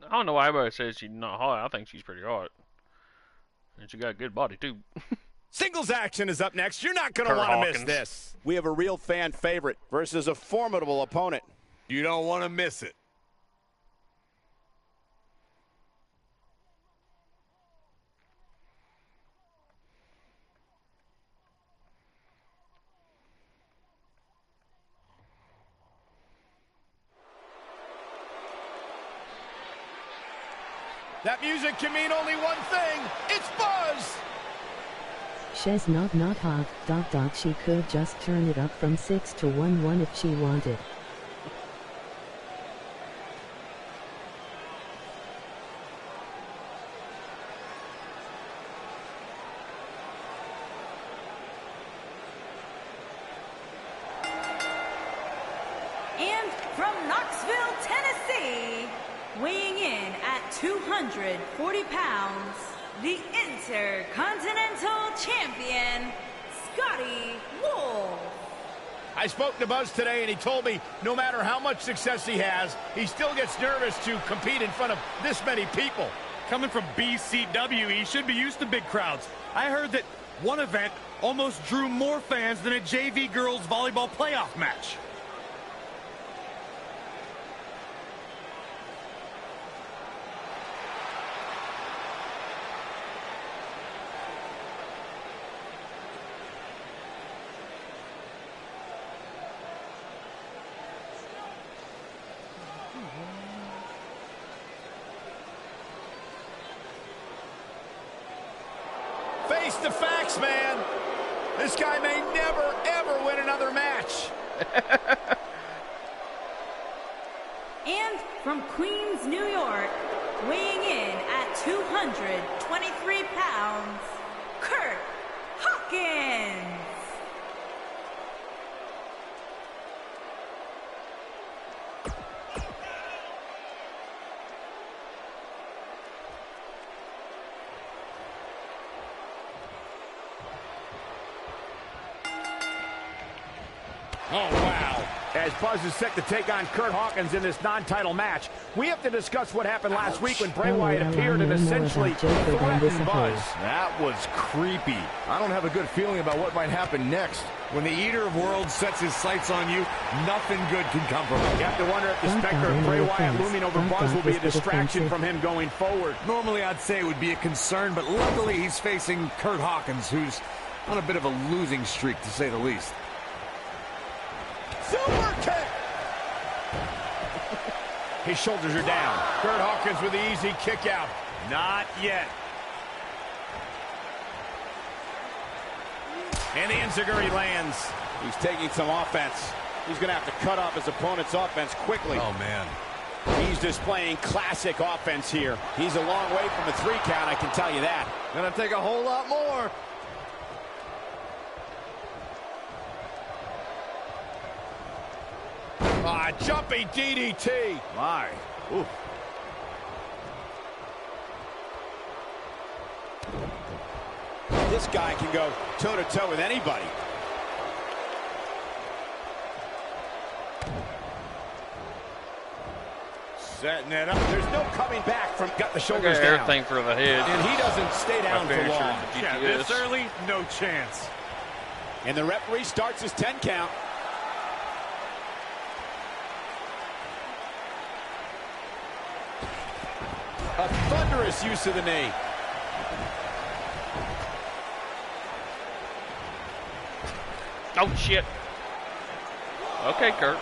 I don't know why everybody says she's not hot. I think she's pretty hot. And she got a good body, too.
Singles action is up next. You're not going to
Curt
want to miss
Hawkins.
this. We have a real fan favorite versus a formidable opponent.
You don't want to miss it.
That music can mean only one thing. It's buzz.
She's not hot, ... She could just turn it up from 6 to 1 if she wanted.
And from Knoxville, Tennessee, weighing in at 240 pounds, the Intercontinental Champion, Scotty Wolf.
I spoke to Buzz today, and he told me no matter how much success he has, he still gets nervous to compete in front of this many people.
Coming from BCW, he should be used to big crowds. I heard that one event almost drew more fans than a JV girls volleyball playoff match.
Face the facts, man. This guy may never, ever win another match.
And from Queens, New York, weighing in at 223 pounds, Curt Hawkins.
Oh, wow. As Buzz is set to take on Curt Hawkins in this non-title match, we have to discuss what happened last week when Bray Wyatt appeared and essentially threatened Buzz.
That was creepy. I don't have a good feeling about what might happen next. When the Eater of Worlds sets his sights on you, nothing good can come from it.
You have to wonder if the specter of Bray Wyatt looming over Buzz will be a distraction from him going forward.
Normally, I'd say it would be a concern, but luckily he's facing Curt Hawkins, who's on a bit of a losing streak, to say the least.
Super kick! His shoulders are down. Curt Hawkins with the easy kick out.
Not yet.
And the enziguri lands. He's taking some offense. He's going to have to cut off his opponent's offense quickly.
Oh, man.
He's displaying classic offense here. He's a long way from a 3 count, I can tell you that.
Gonna take a whole lot more.
Ah, jumping DDT.
My. Ooh.
This guy can go toe-to-toe with anybody. Setting it up. There's no coming back from got the shoulders
Okay,
down.
everything for the head.
And he doesn't stay down for long.
Yeah, this early, no chance.
And the referee starts his 10 count. A thunderous use of the knee.
Oh, shit. Okay, Curt.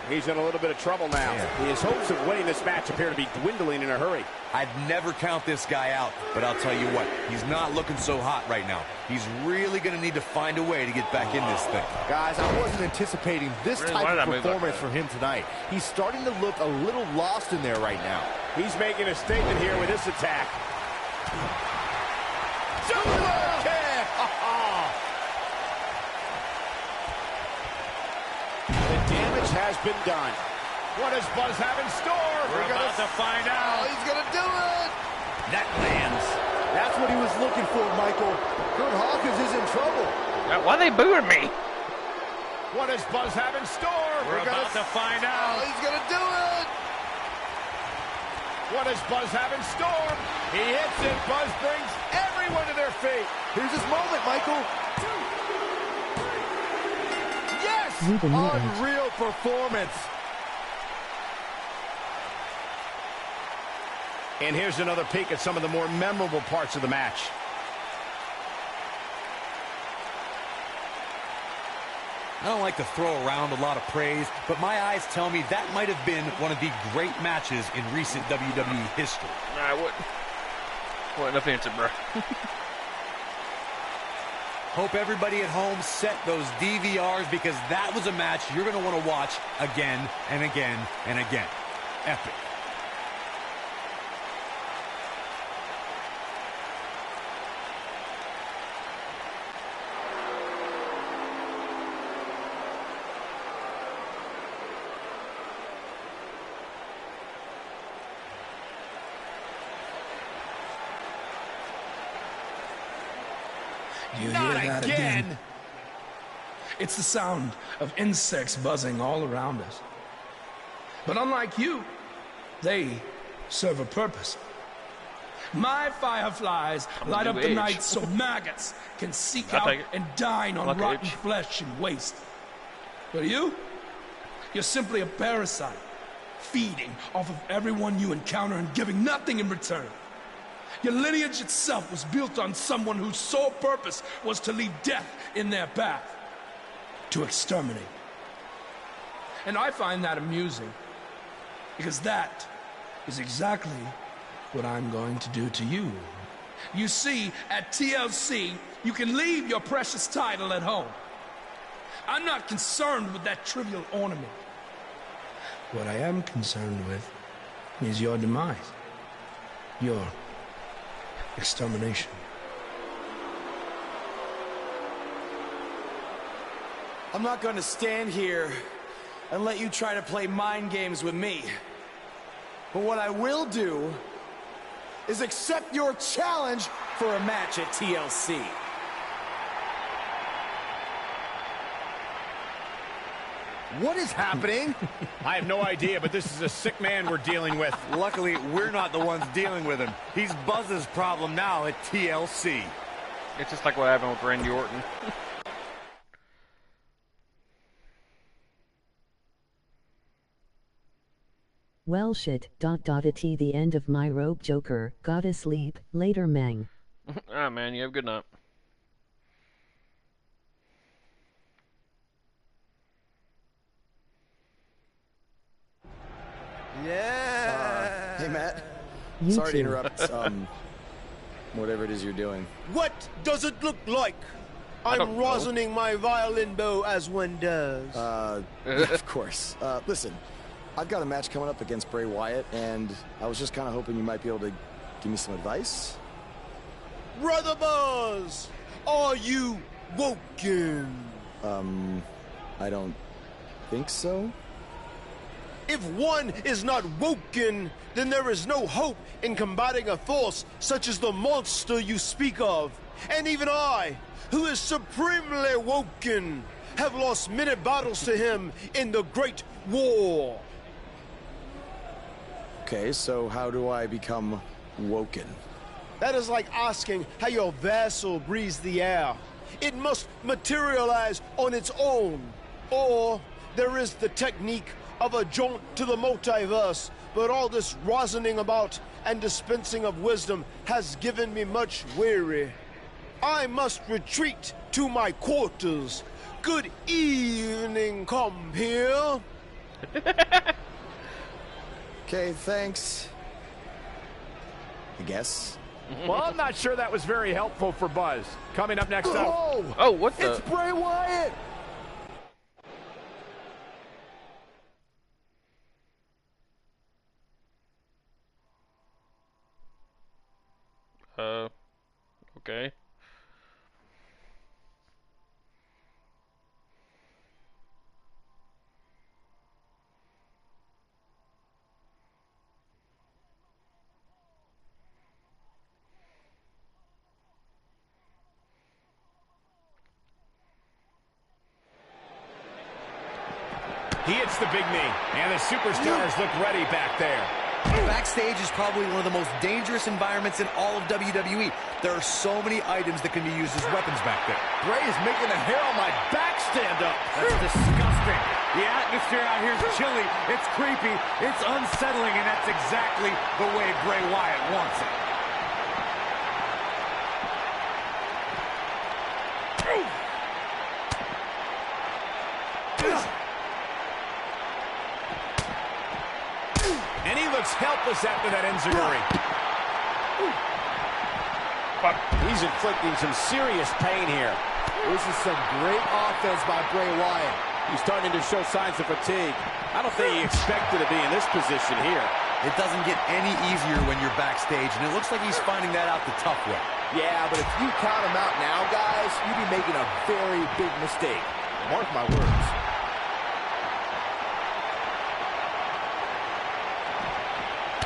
He's in a little bit of trouble now. His hopes of winning this match appear to be dwindling in a hurry.
I'd never count this guy out, but I'll tell you what, he's not looking so hot right now. He's really going to need to find a way to get back in this thing.
Guys, I wasn't anticipating this type of performance from him tonight. He's starting to look a little lost in there right now.
He's making a statement here with this attack. Super kick! The damage has been done. What does Buzz have in store?
We're about to find out.
Oh, he's going to do it!
That lands.
That's what he was looking for, Michael. Curt Hawkins is in trouble.
Why are they booing me?
What does Buzz have in store?
We're about to find out.
Oh, he's going to do it!
What does Buzz have in store? He hits it. Buzz brings everyone to their feet.
Here's his moment, Michael.
Yes!
Unreal performance.
And here's another peek at some of the more memorable parts of the match.
I don't like to throw around a lot of praise, but my eyes tell me that might have been one of the great matches in recent WWE history.
Nah, I wouldn't offensive, bro.
Hope everybody at home set those DVRs because that was a match you're going to want to watch again and again and again. Epic.
You hear that again? It's the sound of insects buzzing all around us. But unlike you, they serve a purpose. My fireflies light up the night so maggots can seek out and dine on rotten flesh and waste. But you're simply a parasite, feeding off of everyone you encounter and giving nothing in return. Your lineage itself was built on someone whose sole purpose was to leave death in their path, to exterminate. And I find that amusing, because that is exactly what I'm going to do to you. You see, at TLC, you can leave your precious title at home. I'm not concerned with that trivial ornament. What I am concerned with is your demise, your extermination.
I'm not going to stand here and let you try to play mind games with me. But what I will do is accept your challenge for a match at TLC.
What is happening?
I have no idea, but this is a sick man we're dealing with.
Luckily, we're not the ones dealing with him. He's Buzz's problem now at TLC.
It's just like what happened with Randy Orton.
Well shit, ... at the end of my rope Joker, gotta sleep, later Meng.
Alright man, you have a good night.
Yeah. Hey Matt.
You
Sorry to
too.
interrupt. Whatever it is you're doing.
What does it look like? I'm rosining my violin bow as one does.
Of course. Listen, I've got a match coming up against Bray Wyatt, and I was just kind of hoping you might be able to give me some advice.
Brother Buzz, are you woken?
I don't think so.
If one is not woken, then there is no hope in combating a force such as the monster you speak of. And even I, who is supremely woken, have lost many battles to him in the Great War.
Okay, so how do I become woken?
That is like asking how your vessel breathes the air. It must materialize on its own. Or there is the technique of a jaunt to the multiverse, but all this rosining about and dispensing of wisdom has given me much weary. I must retreat to my quarters. Good evening, come here.
Okay, thanks. I guess.
Well, I'm not sure that was very helpful for Buzz. Coming up next up.
Oh, what the?
It's Bray Wyatt.
Okay.
He hits the big knee, and the superstars look ready back there.
Backstage is probably one of the most dangerous environments in all of WWE. There are so many items that can be used as weapons back there.
Bray is making the hair on my back stand up.
That's disgusting. The atmosphere out here is chilly. It's creepy. It's unsettling, and that's exactly the way Bray Wyatt wants it.
And he looks helpless after that enziguri. He's inflicting some serious pain here.
This is some great offense by Bray Wyatt.
He's starting to show signs of fatigue. I don't think he expected to be in this position here.
It doesn't get any easier when you're backstage, and it looks like he's finding that out the tough way.
Yeah, but if you count him out now, guys, you'd be making a very big mistake. Mark my words.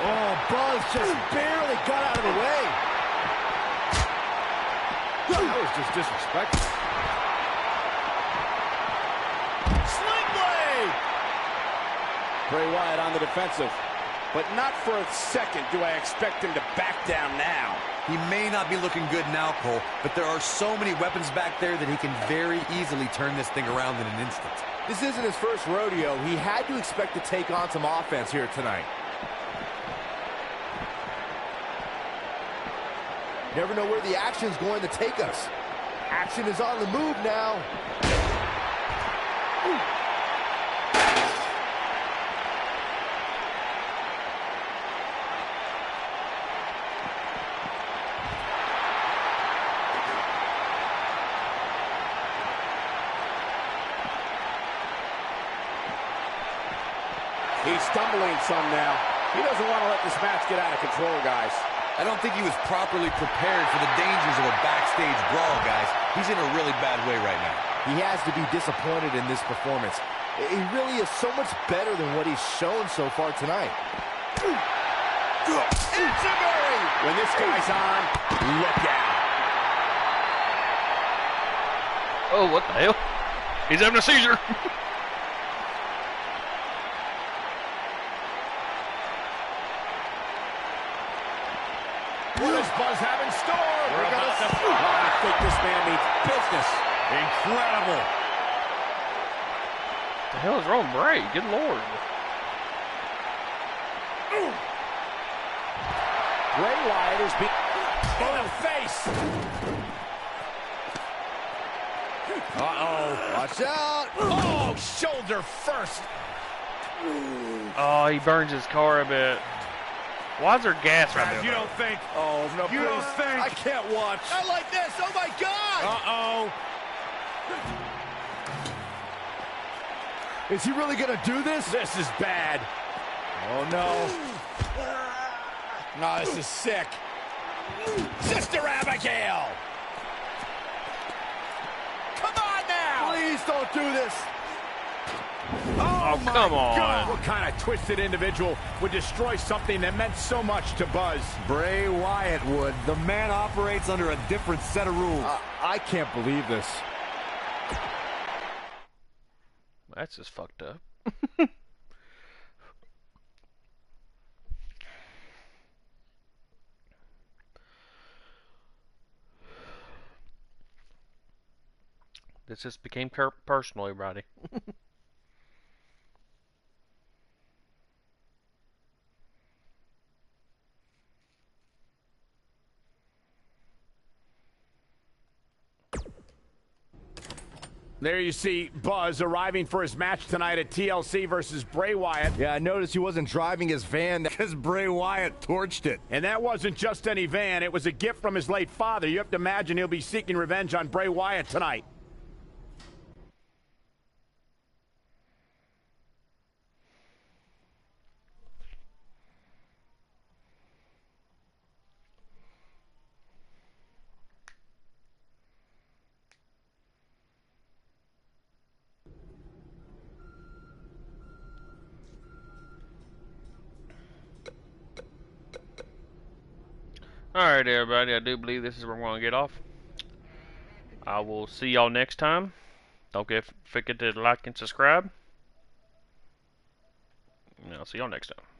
Oh, Buzz just barely got out of the way.
That was just disrespectful. Sling blade! Bray Wyatt on the defensive. But not for a second do I expect him to back down now.
He may not be looking good now, Cole, but there are so many weapons back there that he can very easily turn this thing around in an instant.
This isn't his first rodeo. He had to expect to take on some offense here tonight. Never know where the action's going to take us. Action is on the move now.
He's stumbling some now. He doesn't want to let this match get out of control, guys.
I don't think he was properly prepared for the dangers of a backstage brawl, guys. He's in a really bad way right now.
He has to be disappointed in this performance. He really is so much better than what he's shown so far tonight.
Enziguri! When this guy's on, look out.
Oh, what the hell? He's having a seizure.
What does Buzz have in store? I think this man needs business.
Incredible.
What the hell is wrong with Bray? Good Lord.
Bray Wyatt is being in the face.
Uh-oh. Watch out.
Oh, shoulder first.
Oh, he burns his car a bit. Why is there gas right there?
You don't think?
Oh, no,
You
please.
don't think?
I can't watch.
Not like this. Oh, my God.
Uh-oh.
Is he really going to do this?
This is bad. Oh, no. No, this is sick. Sister Abigail. Come on now.
Please don't do this.
Oh,
Oh, come on.
God. What kind of twisted individual would destroy something that meant so much to Buzz?
Bray Wyatt would. The man operates under a different set of rules.
I can't believe this.
That's just fucked up. This just became personal, everybody.
There you see Buzz arriving for his match tonight at TLC versus Bray Wyatt.
Yeah, I noticed he wasn't driving his van because Bray Wyatt torched it.
And that wasn't just any van. It was a gift from his late father. You have to imagine he'll be seeking revenge on Bray Wyatt tonight.
Alright, everybody, I do believe this is where we're going to get off. I will see y'all next time. Don't forget to like and subscribe. And I'll see y'all next time.